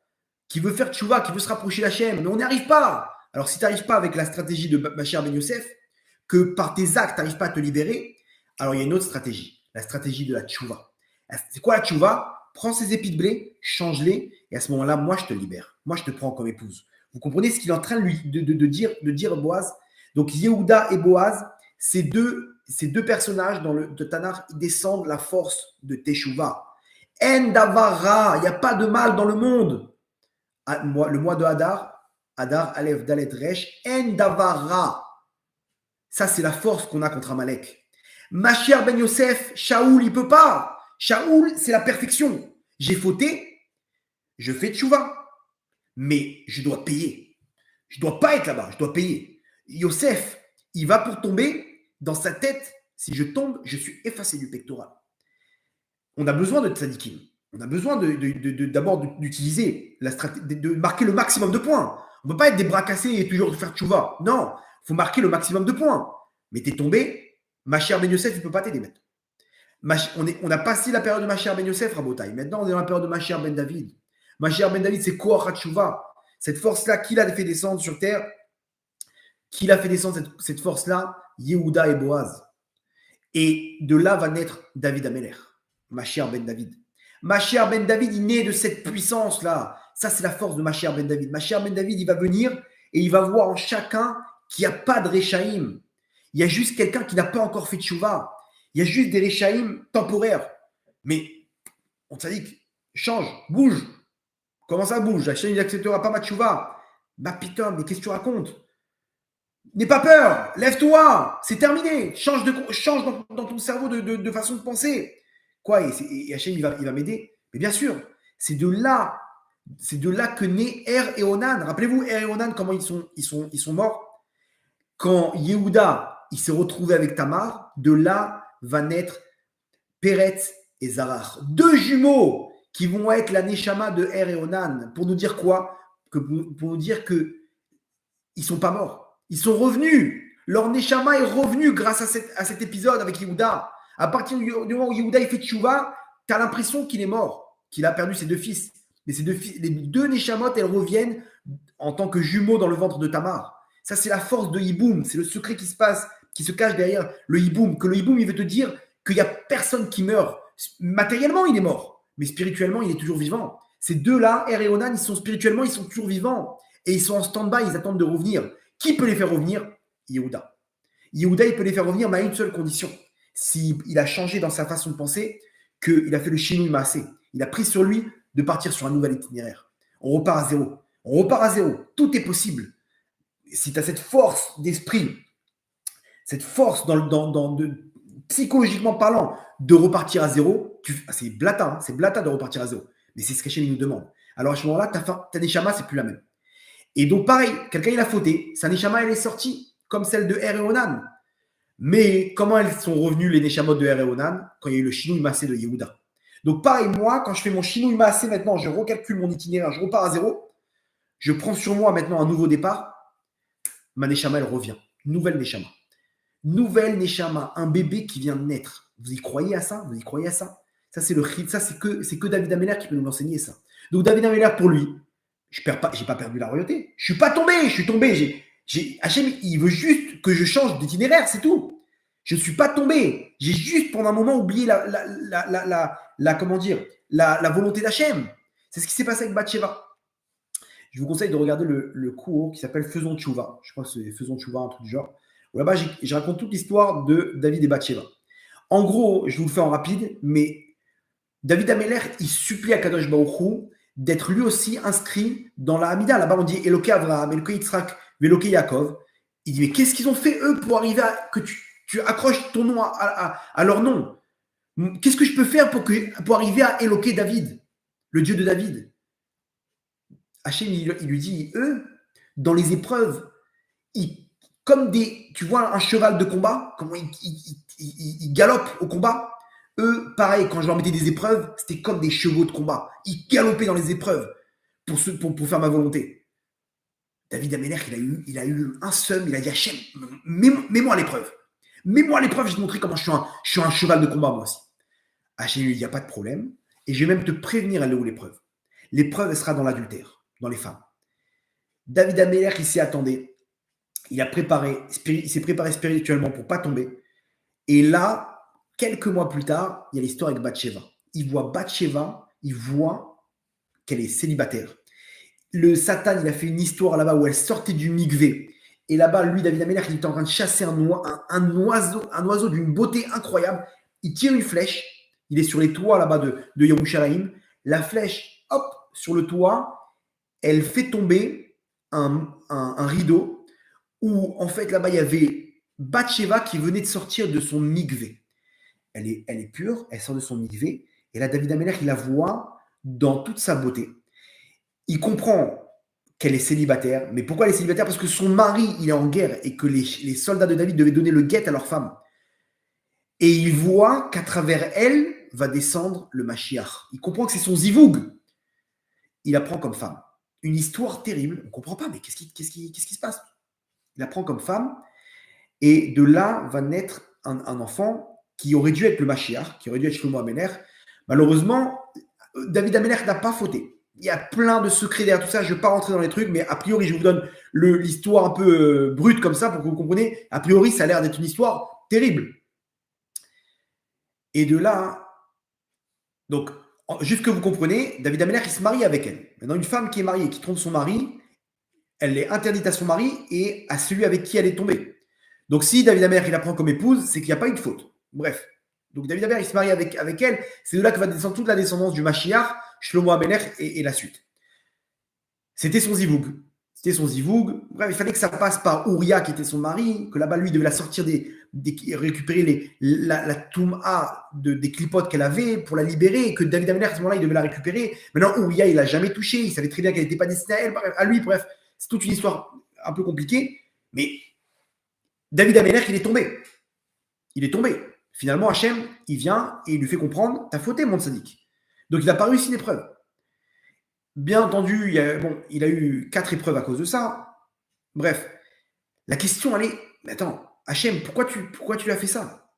qui veut faire tchouva, qui veut se rapprocher d'Hachem, mais on n'y arrive pas. Alors, si tu n'arrives pas avec la stratégie de Mashiach Ben Yosef, que par tes actes, tu n'arrives pas à te libérer, alors il y a une autre stratégie, la stratégie de la tchouva. C'est quoi la tchouva? Prends ces épis de blé, change-les, et à ce moment-là, moi, je te libère. Moi, je te prends comme épouse. Vous comprenez ce qu'il est en train de dire Boaz? Donc, Yehuda et Boaz, ces deux personnages dans le Tanakh, ils descendent la force de Teshuvah. En davara, il n'y a pas de mal dans le monde. Le mois de Hadar, Aleph, Dalet, Resh, en davara. Ça, c'est la force qu'on a contre Amalek. Mashiach Ben Yosef, Shaoul, il ne peut pas. Shaoul, c'est la perfection. J'ai fauté, je fais tchouva. Mais je dois payer. Je ne dois pas être là-bas, je dois payer. Yosef, il va pour tomber. Dans sa tête, si je tombe, je suis effacé du pectoral. On a besoin de tzadikim. On a besoin d'abord d'utiliser la stratégie, de marquer le maximum de points. On ne peut pas être des bras cassés et toujours faire tchouva. Non, il faut marquer le maximum de points. Mais tu es tombé, Mashiach Ben Yosef, il ne peut pas t'aider maintenant. On a passé la période de Mashiach Ben Yosef, Rabotai. Maintenant, on est dans la période de Mashiach Ben David. Mashiach Ben David, c'est Koach HaTshuva. Cette force-là, qui l'a fait descendre sur terre? Qui l'a fait descendre cette force-là? Yehuda et Boaz. Et de là va naître David Ameler, Mashiach Ben David. Mashiach Ben David, il naît de cette puissance-là. Ça, c'est la force de Mashiach Ben David. Mashiach Ben David, il va venir et il va voir en chacun qu'il n'y a pas de Réchaïm. Il y a juste quelqu'un qui n'a pas encore fait de Tchouva. Il y a juste des Réchaïm temporaires. Mais on t'a dit, change, bouge. Comment ça bouge? Hachem, il n'acceptera pas ma Tchouva. Bah putain, mais qu'est-ce que tu racontes? N'aie pas peur, lève-toi, c'est terminé. Change dans ton cerveau de façon de penser. Quoi? Et Hachem, il va m'aider. Mais bien sûr, c'est de là que naît Er et Onan. Rappelez-vous, Er et Onan, comment ils sont morts? Quand Yehuda, il s'est retrouvé avec Tamar, de là va naître Peretz et Zarach. Deux jumeaux qui vont être la Neshama de Er et Onan. Pour nous dire quoi? Pour nous dire qu'ils ne sont pas morts. Ils sont revenus. Leur Neshama est revenu grâce à cet épisode avec Yehuda. À partir du moment où Yehuda il fait tchouva, tu as l'impression qu'il est mort, qu'il a perdu ses deux fils. Mais les deux Neshamot, elles reviennent en tant que jumeaux dans le ventre de Tamar. Ça, c'est la force de Yiboum. C'est le secret qui se cache derrière le Yiboum. Que le Yiboum, il veut te dire qu'il n'y a personne qui meurt. Matériellement, il est mort. Mais spirituellement, il est toujours vivant. Ces deux-là, Er et Onan, ils sont toujours vivants. Et ils sont en stand-by, ils attendent de revenir. Qui peut les faire revenir? Yehuda. Yehuda, il peut les faire revenir, mais à une seule condition. S'il a changé dans sa façon de penser, qu'il a fait le Shinui Maaseh. Il a pris sur lui de partir sur un nouvel itinéraire. On repart à zéro. Tout est possible. Si tu as cette force d'esprit, cette force psychologiquement parlant, de repartir à zéro, c'est blata de repartir à zéro. Mais c'est ce qu'Hachem nous demande. Alors à ce moment-là, ta neshama, c'est plus la même. Et donc, pareil, quelqu'un, il a fauté. Sa neshama, elle est sortie, comme celle de Er et Onan. Mais comment elles sont revenues, les neshamot de Er et Onan, quand il y a eu le Shinui Maaseh de Yehuda? Donc, pareil, moi, quand je fais mon Shinui Maaseh maintenant, je recalcule mon itinéraire, je repars à zéro. Je prends sur moi maintenant un nouveau départ. Ma neshama, elle revient. Nouvelle neshama. Nouvelle neshama, un bébé qui vient de naître. Vous y croyez à ça? Ça, c'est le chid. Ça, c'est que David Ameler qui peut nous enseigner ça. Donc, David Ameler, pour lui, j'ai pas perdu la royauté. Je suis pas tombé, je suis tombé. Hachem, il veut juste que je change d'itinéraire, c'est tout. Je ne suis pas tombé. J'ai juste pendant un moment oublié la volonté d'Hachem. C'est ce qui s'est passé avec Bathsheba. Je vous conseille de regarder le cours qui s'appelle Faisons Tchouva. Je crois que c'est Faisons Tchouva, un truc du genre. Là-bas, je raconte toute l'histoire de David et Bathsheba. En gros, je vous le fais en rapide, mais David Ameler, il supplie à Kadosh Baruch Hu d'être lui aussi inscrit dans la Hamida. Là-bas, on dit Eloké Avraham, Eloké Yitzhak, Veloké Yaakov. Il dit, mais qu'est-ce qu'ils ont fait, eux, pour arriver à que tu accroches ton nom à leur nom? Qu'est-ce que je peux faire pour arriver à éloquer David, le Dieu de David? Hachem, il lui dit, eux, dans les épreuves, comme tu vois un cheval de combat, comment il galope au combat. Eux, pareil, quand je leur mettais des épreuves, c'était comme des chevaux de combat. Ils galopaient dans les épreuves pour faire ma volonté. David Améler, il a eu un seum, il a dit Hachem, mets-moi à l'épreuve. Mets-moi à l'épreuve, je vais te montrer comment je suis un cheval de combat, moi aussi. Hachem lui dit, il n'y a pas de problème. Et je vais même te prévenir, elle est où l'épreuve? L'épreuve, elle sera dans l'adultère, dans les femmes. David Améler, il s'y attendait. Il s'est préparé spirituellement pour ne pas tomber. Et là, quelques mois plus tard, il y a l'histoire avec Bathsheba. Il voit Bathsheba, il voit qu'elle est célibataire. Le Satan, il a fait une histoire là-bas où elle sortait du mikvé. Et là-bas, lui, David Améler, il était en train de chasser un oiseau d'une beauté incroyable. Il tire une flèche. Il est sur les toits là-bas de Yerushalayim. La flèche, hop, sur le toit, elle fait tomber un rideau où, en fait, là-bas, il y avait Bathsheba qui venait de sortir de son mikvé. Elle est pure, elle sort de son mikvé. Et là, David Améler, il la voit dans toute sa beauté. Il comprend qu'elle est célibataire. Mais pourquoi elle est célibataire? Parce que son mari, il est en guerre et que les soldats de David devaient donner le guet à leur femme. Et il voit qu'à travers elle va descendre le Mashiach. Il comprend que c'est son zivoug. Il la prend comme femme. Une histoire terrible. On ne comprend pas, mais qu'est-ce qui se passe? Il la prend comme femme. Et de là va naître un enfant qui aurait dû être le Mashiach, qui aurait dû être Shlomo Améler. Malheureusement, David Améler n'a pas fauté. Il y a plein de secrets derrière tout ça. Je ne vais pas rentrer dans les trucs, mais a priori, je vous donne l'histoire un peu brute comme ça pour que vous compreniez. A priori, ça a l'air d'être une histoire terrible. Et de là, donc, juste que vous comprenez, David Améler, il se marie avec elle. Maintenant, une femme qui est mariée, qui trompe son mari, elle est interdite à son mari et à celui avec qui elle est tombée. Donc, si David Améler, il la prend comme épouse, c'est qu'il n'y a pas eu de faute. Bref. Donc, David Améler, il se marie avec elle. C'est de là que va descendre toute la descendance du Mashiach, Shlomo Améler et la suite. C'était son zivoug. Bref, il fallait que ça passe par Ouria, qui était son mari, que là-bas, lui, il devait la sortir récupérer la touma des clipotes qu'elle avait pour la libérer, et que David Améler, à ce moment-là, il devait la récupérer. Maintenant, Ouria, il l'a jamais touché. Il savait très bien qu'elle n'était pas destinée à lui. Bref, c'est toute une histoire un peu compliquée. Mais David Améler, il est tombé. Finalement, Hachem, il vient et il lui fait comprendre, t'as fauté, mon tzaddik. Donc, il n'a pas réussi l'épreuve. Bien entendu, il a eu 4 épreuves à cause de ça. Bref, la question, elle est, mais attends, Hachem, pourquoi tu as fait ça?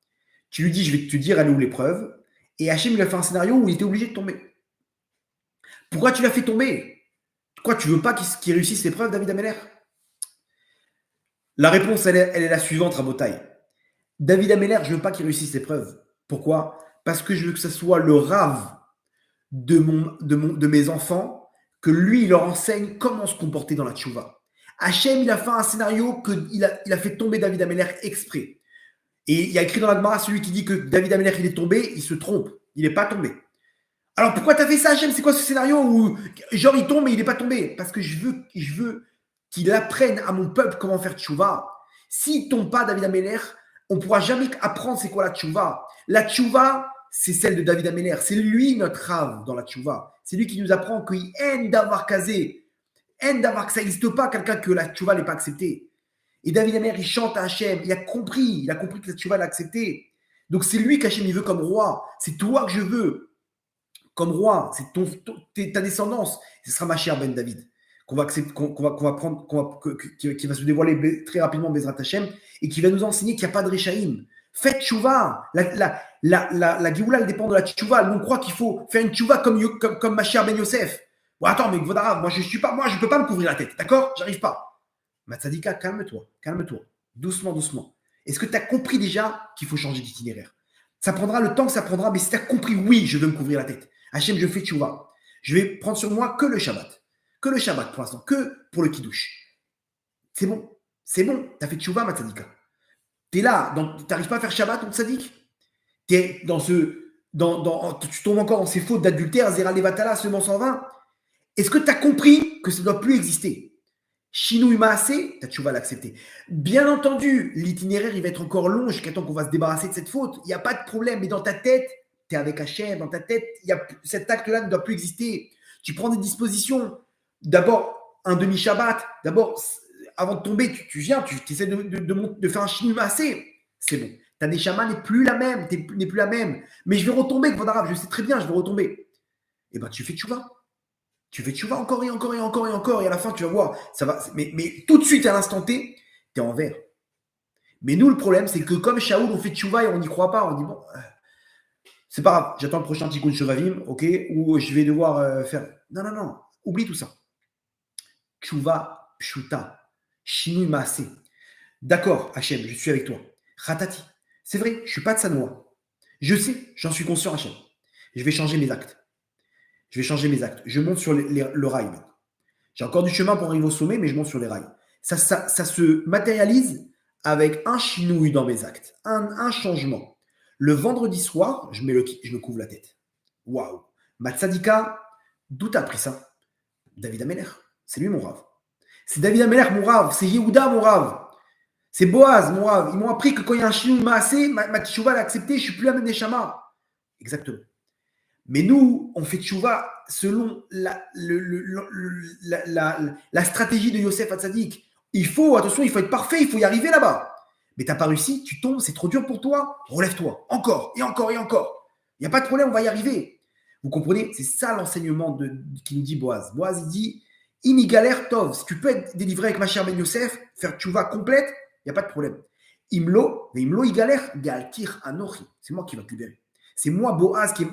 Tu lui dis, je vais te dire, elle est où l'épreuve? Et Hachem, il a fait un scénario où il était obligé de tomber. Pourquoi tu l'as fait tomber? Pourquoi tu veux pas qu'il réussisse l'épreuve, David Améler? La réponse, elle est la suivante, Rabotai. David Améler, je veux pas qu'il réussisse l'épreuve. Pourquoi? Parce que je veux que ce soit le rave de mes enfants, que lui, il leur enseigne comment se comporter dans la tchouva. Hachem, il a fait un scénario qu'il a fait tomber David Améler exprès. Et il y a écrit dans la Gemara, celui qui dit que David Améler, il est tombé, il se trompe. Il n'est pas tombé. Alors pourquoi tu as fait ça, Hachem? C'est quoi ce scénario où genre il tombe mais il n'est pas tombé? Parce que je veux qu'il apprenne à mon peuple comment faire tchouva. S'il ne tombe pas, David Améler, on ne pourra jamais apprendre c'est quoi la tchouva. La tchouva, c'est celle de David Améler. C'est lui notre rave dans la tchouva. C'est lui qui nous apprend qu'il haine d'avoir casé. Haine d'avoir que ça n'existe pas, quelqu'un que la tchouva n'est pas acceptée. Et David Améler, il chante à Hachem. Il a compris que la tchouva l'a acceptée. Donc c'est lui qu'Hachem il veut comme roi. C'est toi que je veux comme roi. C'est ta descendance. Ce sera ma chère Ben David qu'on va accepter, qu'on va prendre, qui va se dévoiler très rapidement Bezrat Hachem et qui va nous enseigner qu'il n'y a pas de Réchaïm. Faites tchouva. La Géoula, elle dépend de la tchouva. On croit qu'il faut faire une tchouva comme ma chère Ben Yosef. Bon, attends, mais Vodarav, moi, je ne peux pas me couvrir la tête. D'accord? J'arrive pas. Matzadika, calme-toi. Doucement. Est-ce que tu as compris déjà qu'il faut changer d'itinéraire? Ça prendra le temps que ça prendra, mais si tu as compris, oui, je veux me couvrir la tête. Hachem, je fais tchouva. Je vais prendre sur moi que le Shabbat. Que le Shabbat pour l'instant. Que pour le Kiddush. C'est bon. Tu as fait tchouva, Matzadika. Tu es là, tu n'arrives pas à faire Shabbat, ton tzaddik. Tu es tu tombes encore dans ces fautes d'adultère, Zera Levatala, semence en vain. Est-ce que tu as compris que ça ne doit plus exister? Shinui Maaseh, tu vas l'accepter. Bien entendu, l'itinéraire, il va être encore long jusqu'à temps qu'on va se débarrasser de cette faute. Il n'y a pas de problème. Mais dans ta tête, tu es avec Hachem. Dans ta tête, cet acte-là ne doit plus exister. Tu prends des dispositions. D'abord, un demi-Shabbat. D'abord, avant de tomber, tu viens, tu essaies de faire un Shinui Maaseh. C'est bon. Ta neshama n'est plus la même. N'est plus la même. Mais je vais retomber, Kvod Arav. Je sais très bien, je vais retomber. Eh bien, tu fais tchouva. Tu fais tchouva encore et encore et encore et encore, et à la fin, tu vas voir, ça va. Mais tout de suite, à l'instant T, tu es en vert. Mais nous, le problème, c'est que comme Shaoul, on fait tchouva et on n'y croit pas. On dit, bon, c'est pas grave, j'attends le prochain Tikkun Shovavim, ok, ou je vais devoir faire. Non, non, non, oublie tout ça. Tchouva, pshuta, shinui maaseh. D'accord, Hachem, je suis avec toi. Ratati, c'est vrai, je ne suis pas de Sanoa. Je sais, j'en suis conscient, Hachem. Je vais changer mes actes. Je vais changer mes actes. Je monte sur le rail. J'ai encore du chemin pour arriver au sommet, mais je monte sur les rails. Ça se matérialise avec un chinouille dans mes actes, un changement. Le vendredi soir, je me couvre la tête. Waouh. Ma tzadika, d'où t'as appris ça? David Ameller. C'est lui mon rave. C'est David Ameller mon rave. C'est Yehuda mon rave. C'est Boaz mon rave. Ils m'ont appris que quand il y a un chinouille maasé, ma tchouva l'a accepté, je ne suis plus la même des chamas. Exactement. Mais nous, on fait tchouva selon la stratégie de Yosef Hatzadik. Attention, il faut être parfait, il faut y arriver là-bas. Mais tu n'as pas réussi, tu tombes, c'est trop dur pour toi, relève-toi. Encore, et encore, et encore. Il n'y a pas de problème, on va y arriver. Vous comprenez? C'est ça l'enseignement qui nous dit Boaz. Boaz, il dit, Imigalère Tov, si tu peux être délivré avec ma chère Ben Yosef, faire tchouva complète, il n'y a pas de problème. Imlo Igalère, Galtir Anochi. C'est moi qui va te libérer. C'est moi, Boaz, qui est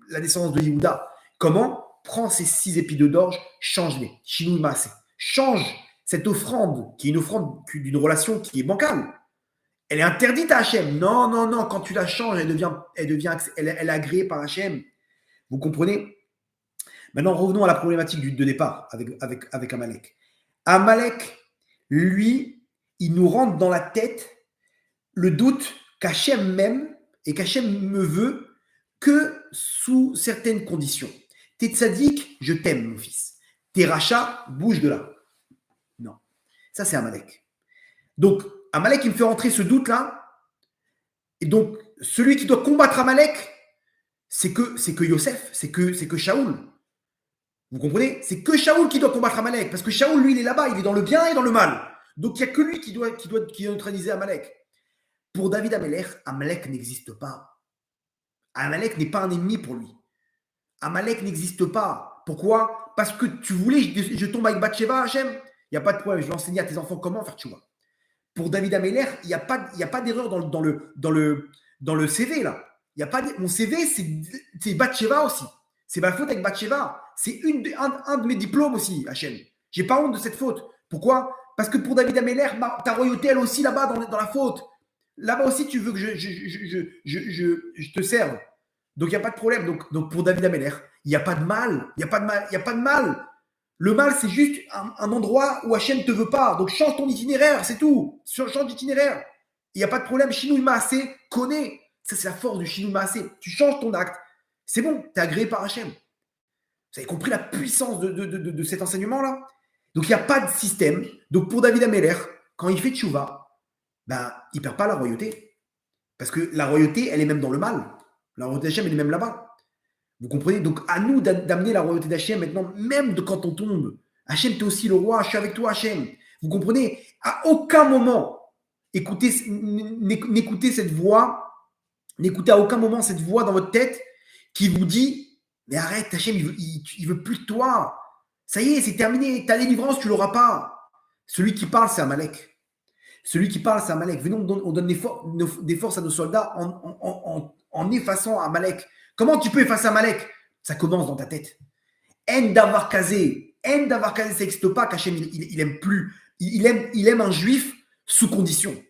la descendance de Yehuda. Comment? Prends ces 6 épis d'orge, change-les. Shinui Maaseh. Change cette offrande, qui est une offrande d'une relation qui est bancale. Elle est interdite à Hachem. Non, non, non. Quand tu la changes, elle est agréée par Hachem. Vous comprenez? Maintenant, revenons à la problématique de départ avec Amalek. Amalek, lui, il nous rentre dans la tête le doute qu'Hachem m'aime et qu'Hachem me veut que sous certaines conditions. T'es tzaddik, je t'aime, mon fils. T'es rachat, bouge de là. Non. Ça, c'est Amalek. Donc, Amalek, il me fait rentrer ce doute-là. Et donc, celui qui doit combattre Amalek, c'est que Yosef, c'est que Shaoul. Vous comprenez? C'est que Shaoul qui doit combattre Amalek. Parce que Shaoul, lui, il est là-bas. Il est dans le bien et dans le mal. Donc, il n'y a que lui qui doit neutraliser Amalek. Pour David Ameller, Amalek n'existe pas. Amalek n'est pas un ennemi pour lui. Amalek n'existe pas. Pourquoi? Parce que tu voulais, je tombe avec Bathsheba, Hachem. Il n'y a pas de problème, je vais enseigner à tes enfants comment faire tchouva. Pour David Ameller, il n'y a pas d'erreur dans le CV, là. Il y a pas mon CV, c'est Bathsheba aussi. C'est ma faute avec Bathsheba. C'est un de mes diplômes aussi, Hachem. Je n'ai pas honte de cette faute. Pourquoi? Parce que pour David Ameller, ta royauté, elle aussi là-bas dans la faute. Là-bas aussi, tu veux que je te serve. Donc, il n'y a pas de problème. Donc pour David Ameller, il n'y a pas de mal. Il n'y a pas de mal. Le mal, c'est juste un endroit où Hachem ne te veut pas. Donc, change ton itinéraire, c'est tout. Change d'itinéraire. Il n'y a pas de problème. Shinui Maaseh, connais. Ça, c'est la force du Shinui Maaseh. Tu changes ton acte. C'est bon, tu es agréé par Hachem. Vous avez compris la puissance de cet enseignement-là? Donc, il n'y a pas de système. Donc, pour David Ameller, quand il fait tchouva, ben, il ne perd pas la royauté. Parce que la royauté, elle est même dans le mal. La royauté d'Hachem, elle est même là-bas. Vous comprenez? Donc, à nous d'amener la royauté d'Hachem maintenant, même quand on tombe. Hachem, tu es aussi le roi, je suis avec toi, Hachem. Vous comprenez? À aucun moment, n'écoutez cette voix, n'écoutez à aucun moment cette voix dans votre tête qui vous dit, mais arrête, Hachem, il veut plus de toi. Ça y est, c'est terminé. Ta délivrance, tu ne l'auras pas. Celui qui parle, c'est Amalek. Celui qui parle, c'est Amalek. Venons, on donne des forces à nos soldats en effaçant Amalek. Comment tu peux effacer Amalek? Ça commence dans ta tête. Haine d'avoir casé. Haine d'avoir casé, ça n'existe pas qu'Hachem, il aime plus. Il aime un juif sous condition.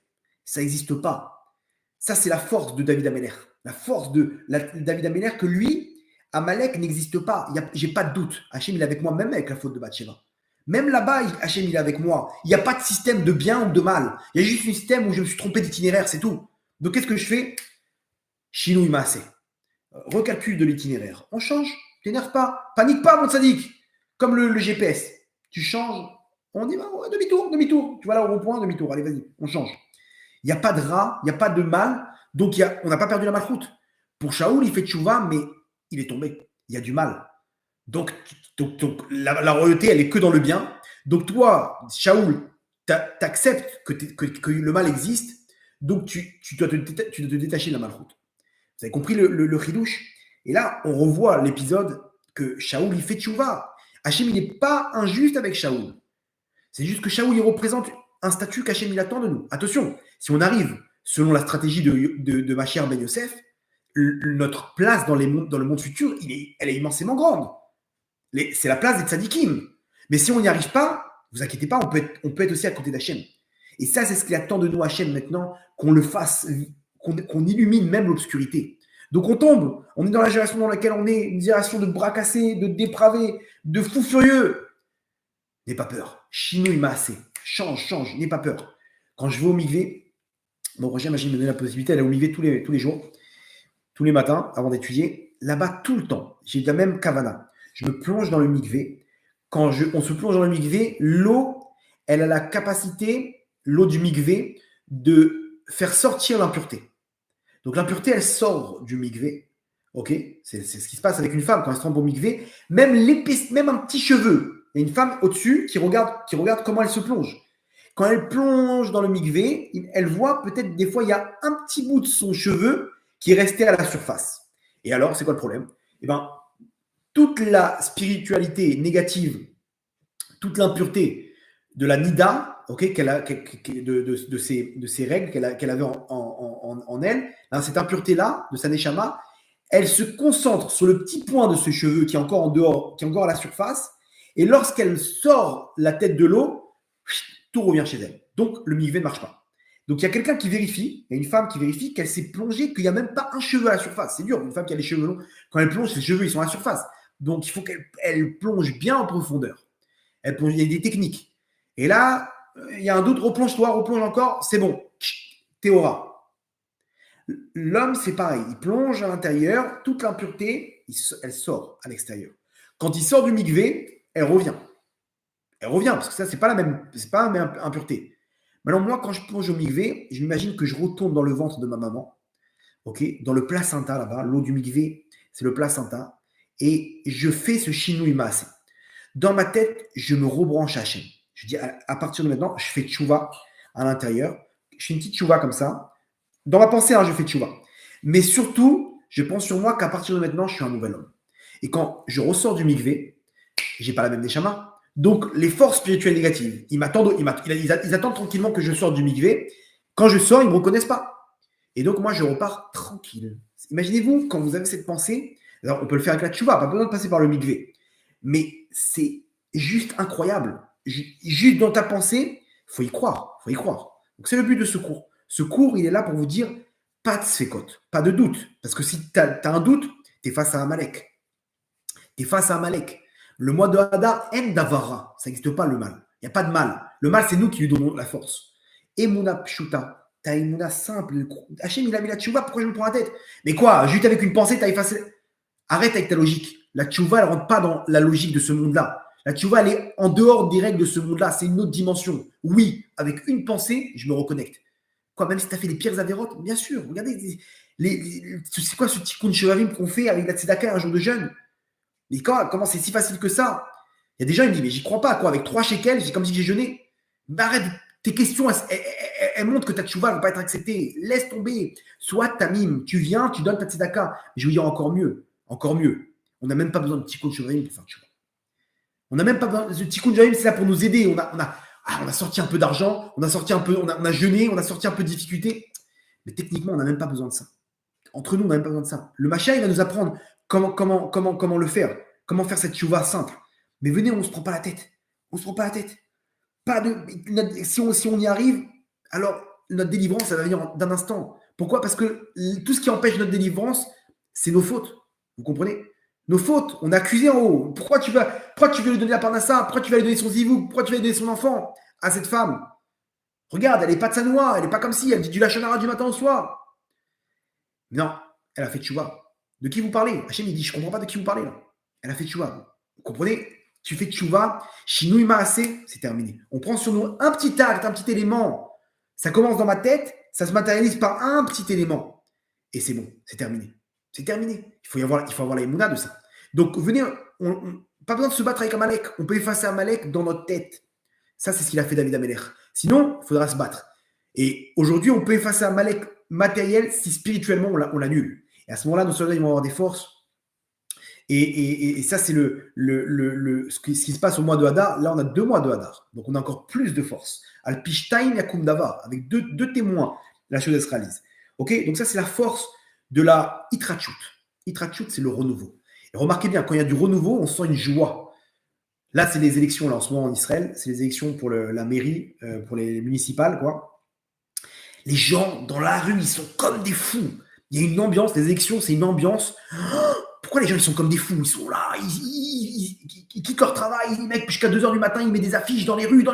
Ça n'existe pas. Ça, c'est la force de David Ameller. La force de David Ameller que lui, Amalek n'existe pas. J'ai pas de doute. Hachem, il est avec moi, même avec la faute de Bathsheba. Même là-bas, Hachem, il est avec moi. Il n'y a pas de système de bien ou de mal. Il y a juste un système où je me suis trompé d'itinéraire, c'est tout. Donc, qu'est-ce que je fais? Shinui Maaseh. Recalcul de l'itinéraire. On change. T'énerve pas. Panique pas, mon tzaddik. Comme le GPS. Tu changes On dit, bah, ouais, demi-tour, demi-tour. Tu vois là, au rond-point, demi-tour. Allez, vas-y, on change. Il n'y a pas de rat, il n'y a pas de mal. Donc, on n'a pas perdu la malchoute. Pour Shaoul, il fait tchouva, mais il est tombé. Il y a du mal. Donc la royauté, elle est que dans le bien. Donc, toi, Shaoul, tu acceptes que le mal existe. Donc, tu dois te détacher de la malchoute. Vous avez compris le chidouche? Et là, on revoit l'épisode que Shaoul, il fait tchouva. Hachem, il n'est pas injuste avec Shaoul. C'est juste que Shaoul, il représente un statut qu'Hachem, il attend de nous. Attention, si on arrive, selon la stratégie de Machir Ben Yosef, notre place dans le monde futur, elle est immensément grande. C'est la place des tzadikim. Mais si on n'y arrive pas, vous inquiétez pas, on peut être aussi à côté d'Hachem. Et ça, c'est ce qu'il attend de nous, Hachem, maintenant, qu'on le fasse, qu'on illumine même l'obscurité. Donc on est dans la génération dans laquelle on est, une génération de bras cassés, de dépravés, de fous furieux. N'aie pas peur. Chinou, il m'a assez. Change, n'aie pas peur. Quand je vais au mikvé, mon prochain machine me donne la possibilité d'aller au mikvé tous les jours, tous les matins, avant d'étudier. Là-bas, tout le temps, j'ai de la même kavana. Je me plonge dans le mikvé. Quand on se plonge dans le mikvé, l'eau, elle a la capacité, l'eau du mikvé, de faire sortir l'impureté. Donc l'impureté, elle sort du mikvé. Ok, c'est ce qui se passe avec une femme quand elle se trempe au mikvé. Même un petit cheveu. Il y a une femme au-dessus qui regarde comment elle se plonge. Quand elle plonge dans le mikvé, elle voit peut-être des fois, il y a un petit bout de son cheveu qui est resté à la surface. Et alors, c'est quoi le problème? Eh bien, toute la spiritualité négative, toute l'impureté de la nida, okay, de ses règles qu'elle avait en elle, hein, cette impureté-là, de sa neshama, elle se concentre sur le petit point de ce cheveu qui est encore en dehors, qui est encore à la surface, et lorsqu'elle sort la tête de l'eau, tout revient chez elle. Donc, le mikvé ne marche pas. Donc, il y a quelqu'un qui vérifie, il y a une femme qui vérifie qu'elle s'est plongée, qu'il n'y a même pas un cheveu à la surface. C'est dur, une femme qui a les cheveux longs, quand elle plonge, ses cheveux, ils sont à la surface. Donc, il faut qu'elle plonge bien en profondeur. Il y a des techniques. Et là, il y a un doute, replonge-toi, replonge encore, c'est bon. Théora. L'homme, c'est pareil. Il plonge à l'intérieur, toute l'impureté, elle sort à l'extérieur. Quand il sort du mikvé, elle revient. Elle revient, parce que ça, c'est pas la même impureté. Maintenant, moi, quand je plonge au mikvé, je m'imagine que je retourne dans le ventre de ma maman, okay, dans le placenta là-bas, l'eau du mikvé, c'est le placenta, et je fais ce shinui maasé. Dans ma tête, je me rebranche à Hachem. Je dis, à partir de maintenant, je fais tchouva à l'intérieur. Je fais une petite tchouva comme ça. Dans ma pensée, je fais tchouva. Mais surtout, je pense sur moi qu'à partir de maintenant, je suis un nouvel homme. Et quand je ressors du mikvé, j'ai pas la même neshama. Donc, les forces spirituelles négatives, ils attendent tranquillement que je sorte du mikvé. Quand je sors, ils ne me reconnaissent pas. Et donc, moi, je repars tranquille. Imaginez-vous, quand vous avez cette pensée, alors on peut le faire avec la tchouva, pas besoin de passer par le mikvé. Mais c'est juste incroyable. Juste dans ta pensée, il faut y croire. Donc, c'est le but de ce cours. Ce cours, il est là pour vous dire, pas de sfekot, pas de doute. Parce que si tu as un doute, tu es face à Amalek. Le mois de Hadar, en davara. Ça n'existe pas le mal. Il n'y a pas de mal. Le mal, c'est nous qui lui donnons la force. Emouna pshuta. T'as Emouna simple. Hachem, il a mis la tchouva, pourquoi je me prends la tête? Mais quoi? Juste avec une pensée, t'as effacé. Arrête avec ta logique. La tchouva, elle ne rentre pas dans la logique de ce monde-là. La tchouva, elle est en dehors des règles de ce monde-là. C'est une autre dimension. Oui, avec une pensée, je me reconnecte. Quoi, même si tu as fait les pires avérotes, bien sûr. Regardez, c'est quoi ce tikkun shevavim qu'on fait avec la tzedaka un jour de jeûne? Mais comment c'est si facile que ça? Il y a des gens, ils me disent, mais j'y crois pas, quoi. Avec 3 shekels, c'est comme si j'ai jeûné. Mais arrête, tes questions, elles montrent que ta tchouva ne va pas être acceptée. Laisse tomber. Soit tamim, tu viens, tu donnes ta tzedaka. Je veux dire encore mieux. On n'a même pas besoin de tikkun shevavim pour faire tchouva. On n'a même pas besoin de tikkun shevavim, c'est là pour nous aider. On a sorti un peu d'argent, on a jeûné, on a sorti un peu de difficulté. Mais techniquement, on n'a même pas besoin de ça. Entre nous, on n'a même pas besoin de ça. Le Mashiach, il va nous apprendre comment le faire, comment faire cette tchouva simple. Mais venez, on ne se prend pas la tête. Si on y arrive, alors notre délivrance, ça va venir d'un instant. Pourquoi? Parce que tout ce qui empêche notre délivrance, c'est nos fautes. Vous comprenez? Nos fautes. On a accusé en haut. Pourquoi tu veux lui donner la parnassa? Pourquoi tu vas lui donner son zivouk? Pourquoi tu vas lui donner son enfant à cette femme? Regarde, elle n'est pas de sa noix. Elle n'est pas comme si elle dit du lachonara du matin au soir. Non, elle a fait tchouva. De qui vous parlez? Hachem, il dit, je ne comprends pas de qui vous parlez là. Elle a fait tchouva. Vous comprenez? Tu fais tchouva, shinui maase, c'est terminé. On prend sur nous un petit acte, un petit élément. Ça commence dans ma tête, ça se matérialise par un petit élément. Et c'est bon, c'est terminé. C'est terminé. Il faut avoir la émouna de ça. Donc, venez, pas besoin de se battre avec Amalek. On peut effacer Amalek dans notre tête. Ça, c'est ce qu'il a fait David Ameler. Sinon, il faudra se battre. Et aujourd'hui, on peut effacer Amalek matériel si spirituellement on l'annule. Et à ce moment-là, nos soldats ils vont avoir des forces. Et ça, c'est ce qui se passe au mois de Hadar. Là, on a 2 mois de Hadar. Donc, on a encore plus de force. Al-Pishtaim Yakum Davar, avec deux témoins, la chose se réalise. Ok. Donc, ça, c'est la force de la Itrachut. Itrachut, c'est le renouveau. Et remarquez bien, quand il y a du renouveau, on sent une joie. Là, c'est les élections, là, en ce moment en Israël. C'est les élections pour la mairie, pour les municipales, quoi. Les gens dans la rue, ils sont comme des fous. Il y a une ambiance, les élections, c'est une ambiance. Pourquoi les gens ils sont comme des fous? Ils sont là, ils quittent leur travail, les mecs jusqu'à 2h du matin, ils mettent des affiches dans les rues,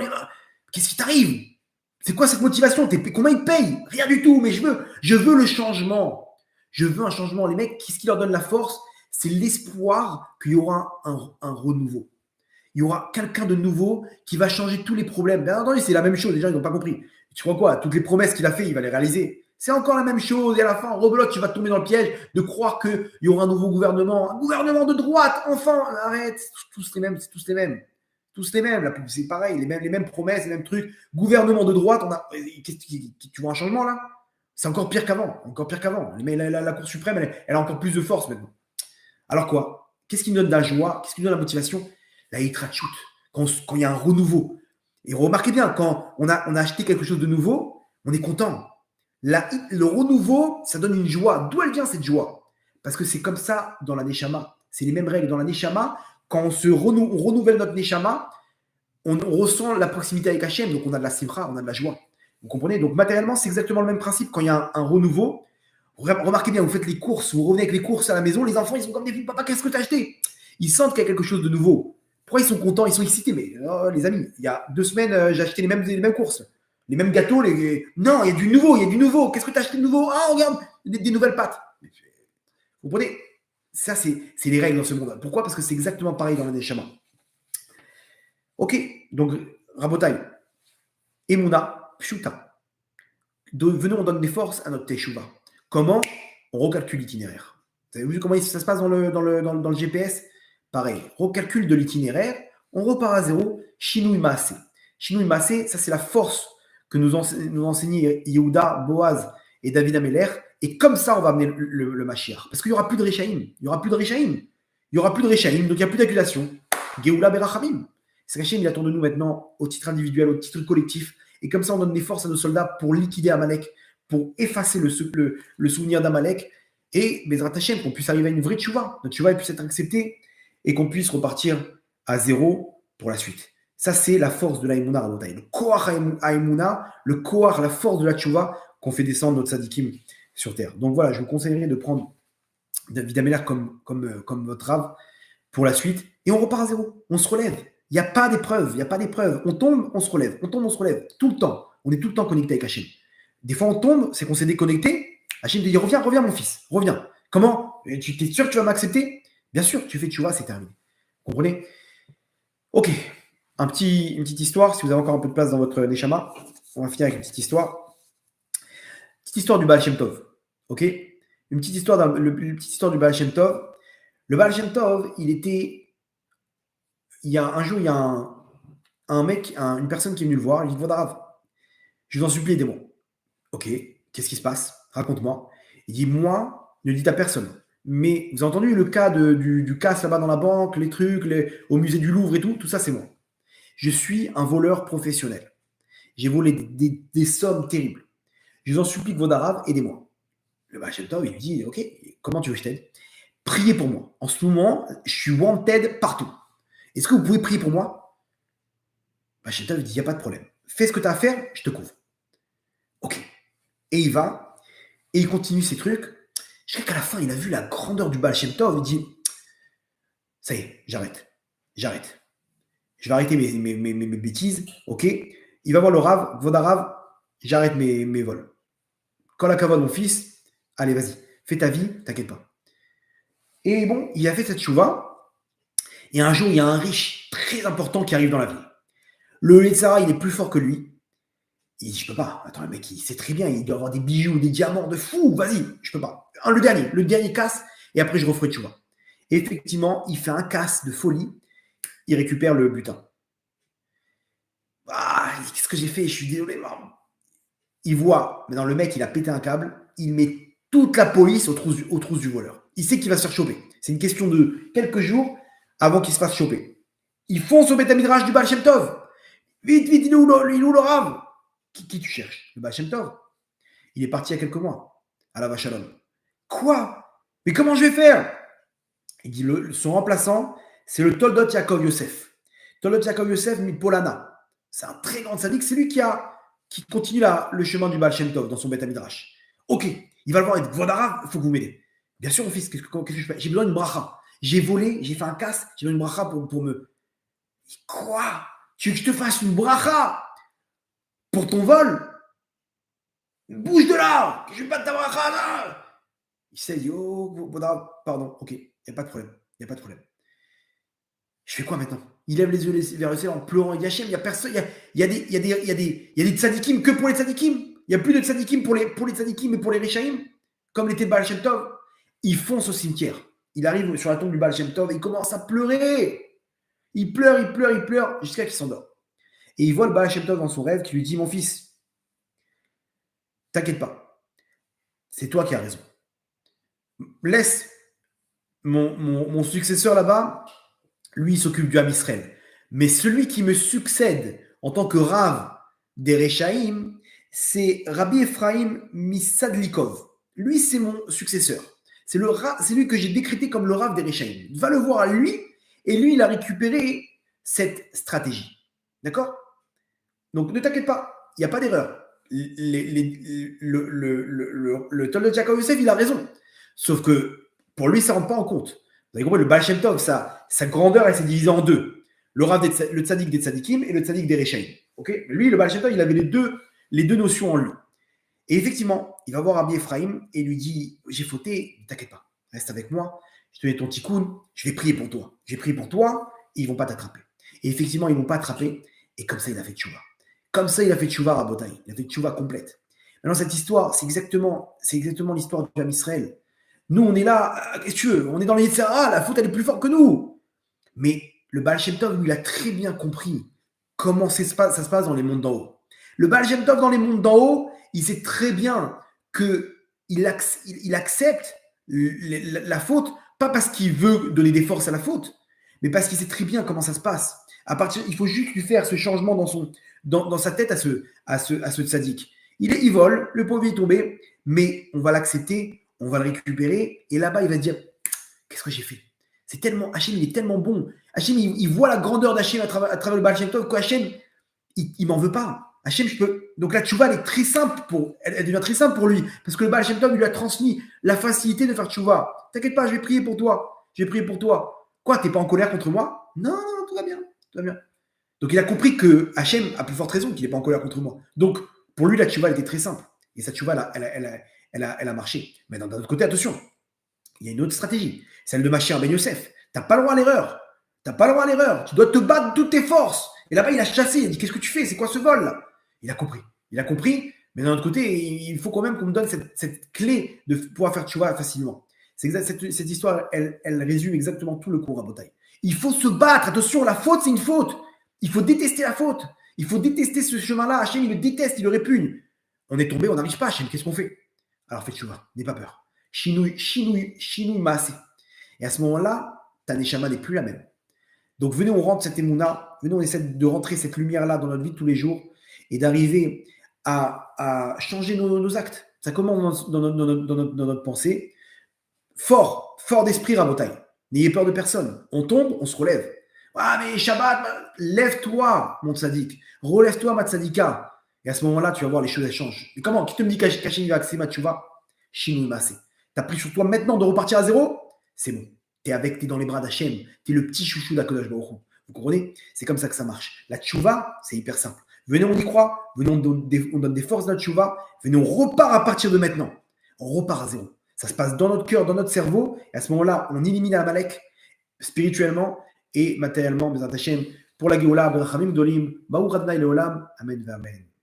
Qu'est-ce qui t'arrive? C'est quoi cette motivation? Combien ils payent? Rien du tout, mais je veux le changement. Je veux un changement. Les mecs, qu'est-ce qui leur donne la force? C'est l'espoir qu'il y aura un renouveau. Il y aura quelqu'un de nouveau qui va changer tous les problèmes. Bien entendu, c'est la même chose, les gens ils n'ont pas compris. Tu crois quoi? Toutes les promesses qu'il a fait, il va les réaliser. C'est encore la même chose. Et à la fin, rebelote, tu vas tomber dans le piège de croire qu'il y aura un nouveau gouvernement. Un gouvernement de droite, enfin. Arrête. Tous les mêmes. C'est tous les mêmes. Tous les mêmes. C'est pareil. Les mêmes promesses, les mêmes trucs. Gouvernement de droite, tu vois un changement là? C'est encore pire qu'avant. Encore pire qu'avant. Mais la Cour suprême, elle a encore plus de force maintenant. Alors quoi? Qu'est-ce qui nous donne de la joie? Qu'est-ce qui nous donne la motivation? La Yitrachut. Quand il y a un renouveau. Et remarquez bien, quand on a acheté quelque chose de nouveau, on est content. Le renouveau, ça donne une joie. D'où elle vient cette joie? Parce que c'est comme ça dans la Neshama. C'est les mêmes règles dans la Neshama. Quand on renouvelle notre Neshama, on ressent la proximité avec Hachem. Donc on a de la simcha, on a de la joie. Vous comprenez? Donc matériellement, c'est exactement le même principe. Quand il y a un renouveau, remarquez bien, vous faites les courses, vous revenez avec les courses à la maison, les enfants, ils sont comme des fous. Papa, qu'est-ce que tu as acheté? Ils sentent qu'il y a quelque chose de nouveau. Pourquoi ils sont contents? Ils sont excités. Mais les amis, il y a 2 semaines, j'ai acheté les mêmes courses. Les mêmes gâteaux. Non, il y a du nouveau. Qu'est-ce que tu as acheté de nouveau? Ah, regarde, des nouvelles pâtes. Vous comprenez? Ça, c'est les règles dans ce monde. Pourquoi? Parce que c'est exactement pareil dans le Neshama. Ok, donc, Rabotai, Emouna, Pshuta. Venons, on donne des forces à notre Teshuva. Comment? On recalcule l'itinéraire. Vous avez vu comment ça se passe dans le GPS? Pareil, recalcul de l'itinéraire, on repart à zéro, Shinui Maase. Shinui Maase, ça c'est la force que nous enseignaient Yehuda, Boaz et David Ameler. Et comme ça, on va amener le Mashiach. Parce qu'il n'y aura plus de Rechaim. Il n'y aura plus de Rechaim, donc il n'y a plus d'accusation. Geoula Berachamim. C'est qu'Hachem, il attend de nous maintenant au titre individuel, au titre collectif. Et comme ça, on donne des forces à nos soldats pour liquider Amalek, pour effacer le souvenir d'Amalek. Et Bezrat Hachem, qu'on puisse arriver à une vraie tchouva. Notre tchouva puisse être acceptée et qu'on puisse repartir à zéro pour la suite. Ça, c'est la force de l'Aïmouna, Rabotai. Le Koach Aïmouna, le Koach, la force de la tchouva qu'on fait descendre notre Sadikim sur terre. Donc voilà, je vous conseillerais de prendre David Ameler comme votre rave pour la suite. Et on repart à zéro. On se relève. Il n'y a pas d'épreuve. On tombe, on se relève. Tout le temps. On est tout le temps connecté avec Hachem. Des fois, on tombe, c'est qu'on s'est déconnecté. Hachem te dit, reviens, mon fils. Reviens. Comment? Tu es sûr que tu vas m'accepter? Bien sûr, tu fais tchouva, c'est terminé. Vous comprenez? Ok. Une petite histoire, si vous avez encore un peu de place dans votre Neshama. On va finir avec une petite histoire. Petite histoire du Baal Shem Tov. Ok? Une petite histoire du Baal Shem Tov. Le Baal Shem Tov, un jour, il y a un mec, une personne qui est venue le voir. Il dit, Vodarav, je vous en supplie, aidez-moi. Ok, qu'est-ce qui se passe? Raconte-moi. Il dit, moi, ne dites à personne. Mais vous avez entendu le cas du casse là-bas dans la banque, les trucs, au musée du Louvre et tout ça, c'est moi. Je suis un voleur professionnel. J'ai volé des sommes terribles. Je vous en supplie, Vodarav, aidez-moi. Le Baal Shem Tov, il lui dit, ok, comment tu veux que je t'aide? Priez pour moi. En ce moment, je suis wanted partout. Est-ce que vous pouvez prier pour moi? Baal Shem Tov, il dit, il n'y a pas de problème. Fais ce que tu as à faire, je te couvre. Ok. Et il va, et il continue ses trucs. Jusqu'à la fin, il a vu la grandeur du Baal Shem Tov. Il dit, ça y est, j'arrête. Je vais arrêter mes bêtises. Ok. Il va voir le Rav, Vodarav, j'arrête mes vols. Quand la kavod, mon fils, allez, vas-y, fais ta vie, t'inquiète pas. Et bon, il a fait cette chouva. Et un jour, il y a un riche très important qui arrive dans la ville. Le Yetzirah, il est plus fort que lui. Il dit, je peux pas. Attends, le mec, il sait très bien, il doit avoir des bijoux, des diamants de fou. Vas-y, je peux pas. Le dernier casse, et après, je referai tchouva. Et effectivement, il fait un casse de folie. Il récupère le butin. Ah, qu'est-ce que j'ai fait? Je suis désolé, maman. Il voit, maintenant le mec, il a pété un câble. Il met toute la police aux trousses du voleur. Il sait qu'il va se faire choper. C'est une question de quelques jours avant qu'il se fasse choper. Il fonce au Beth Midrash du Baal Shem Tov. Vite, vite, il est où le Rav? Qui tu cherches? Le Baal Shem Tov. Il est parti il y a quelques mois, à la Vachalom. Quoi? Mais comment je vais faire? Il dit, son remplaçant, c'est le Toldot Yaakov Yosef. Toldot Yaakov Yosef Mipolana. C'est un très grand sadique. C'est lui qui continue le chemin du Baal Shem Tov dans son Beth Midrash. Ok, il va le voir et dit, Vodara, il faut que vous m'aidez. Bien sûr, mon fils, qu'est-ce que je fais? J'ai besoin d'une bracha. J'ai volé, j'ai fait un casse, j'ai besoin d'une bracha pour me... Quoi? Tu veux que je te fasse une bracha pour ton vol? Bouge de là! Je vais pas te ta bracha là! Il s'est dit, oh, pardon, ok, il n'y a pas de problème, il n'y a pas de problème. Je fais quoi maintenant? Il lève les yeux vers le ciel en pleurant. Il dit, Hachem, il y a personne, il y a des tzadikim que pour les tzadikim. Il n'y a plus de tzadikim pour les tzadikim et pour les rishaïm, comme l'était Baal Shem Tov. Il fonce au cimetière. Il arrive sur la tombe du Baal Shem Tov et il commence à pleurer. Il pleure, jusqu'à qu'il s'endort. Et il voit le Baal Shem Tov dans son rêve qui lui dit, mon fils, t'inquiète pas, c'est toi qui as raison. Laisse mon successeur là-bas, lui, il s'occupe du Ham Israël. Mais celui qui me succède en tant que Rav des Rechaïm, c'est Rabbi Ephraim Misadlikov. Lui, c'est mon successeur. C'est lui que j'ai décrété comme le Rav des Rechaïm. Va le voir à lui, et lui, il a récupéré cette stratégie. D'accord? Donc, ne t'inquiète pas, il n'y a pas d'erreur. Le Toldot Yaakov Yosef, il a raison. Sauf que pour lui, ça ne rentre pas en compte. Vous avez compris, le Baal Shem Tov, sa grandeur, elle s'est divisée en deux. Le tzaddik des tzaddikim et le tzaddik des Rechaïm. Okay, lui, le Baal Shem Tov, il avait les deux notions en lui. Et effectivement, il va voir Rabbi Ephraim et lui dit, j'ai fauté, ne t'inquiète pas, reste avec moi, je te donne ton tikkun, je vais prier pour toi. J'ai prié pour toi, et ils ne vont pas t'attraper. Et effectivement, ils ne vont pas attraper, et comme ça, il a fait tchouva. Comme ça, il a fait tchouva Rabotai. Il a fait tchouva complète. Maintenant, cette histoire, c'est exactement l'histoire du Ham Israël. Nous, on est là, qu'est-ce que tu veux? On est dans les Yetzirah, la faute, elle est plus forte que nous. Mais le Baal Shem Tov, lui, il a très bien compris comment ça se passe dans les mondes d'en haut. Le Baal Shem Tov, dans les mondes d'en haut, il sait très bien qu'il accepte la faute, pas parce qu'il veut donner des forces à la faute, mais parce qu'il sait très bien comment ça se passe. Il faut juste lui faire ce changement dans sa tête à ce tzaddik. Il vole, le pauvre est tombé, mais on va l'accepter, on va le récupérer, et là-bas, il va dire, qu'est-ce que j'ai fait? C'est tellement, Hachem, il est tellement bon. Hachem, il voit la grandeur d'Hachem à travers le Baal Shem Tov, qu'Hachem, il m'en veut pas. Hachem, je peux. Donc la tchouva, elle est très simple elle devient très simple pour lui, parce que le Baal Shem Tov lui a transmis la facilité de faire tchouva. T'inquiète pas, je vais prier pour toi. Quoi, t'es pas en colère contre moi? Non, tout va bien. Donc il a compris que Hachem a plus forte raison qu'il n'est pas en colère contre moi. Donc pour lui, la tchouva, elle était très simple. Et sa tchouva, elle a marché. Mais d'un autre côté, attention, il y a une autre stratégie, celle de Mashiach Ben Yosef. Tu n'as pas le droit à l'erreur. Tu dois te battre de toutes tes forces. Et là-bas, il a chassé. Il a dit, qu'est-ce que tu fais? C'est quoi ce vol-là? Il a compris. Mais d'un autre côté, il faut quand même qu'on me donne cette clé de pouvoir faire tchouva facilement. Cette histoire, elle résume exactement tout le cours à Botaï. Il faut se battre. Attention, la faute, c'est une faute. Il faut détester la faute. Il faut détester ce chemin-là. Hachem, il le déteste, il le répugne. On est tombé, on n'arrive pas, Hachem. Qu'est-ce qu'on fait? Alors fais tchouva, n'aie pas peur. Shinui maase. Et à ce moment-là, ta neshama n'est plus la même. Donc venez, on rentre cette émouna, venez, on essaie de rentrer cette lumière-là dans notre vie de tous les jours et d'arriver à changer nos actes. Ça commence dans notre pensée. Fort d'esprit, Rabotai. N'ayez peur de personne. On tombe, on se relève. Ah, mais Shabbat, lève-toi, mon tzaddik. Relève-toi, ma tzaddika. Et à ce moment-là, tu vas voir les choses, elles changent. Et comment? Qui te me dit qu'Hachem va accepter ma tchouva? Shinui maase. Tu as pris sur toi maintenant de repartir à zéro? C'est bon. Tu es dans les bras d'Hachem. Tu es le petit chouchou d'Akadosh Baruch Hu. Vous comprenez? C'est comme ça que ça marche. La tchouva, c'est hyper simple. Venez, on y croit. Venez, on donne des forces dans la tchouva. Venez, on repart à partir de maintenant. On repart à zéro. Ça se passe dans notre cœur, dans notre cerveau. Et à ce moment-là, on élimine Amalek spirituellement. et matériellement, Bezrat Hashem, pour la Géoula, Berachamim Gdolim, Baou Radnaï Leolam, Amen, Amen.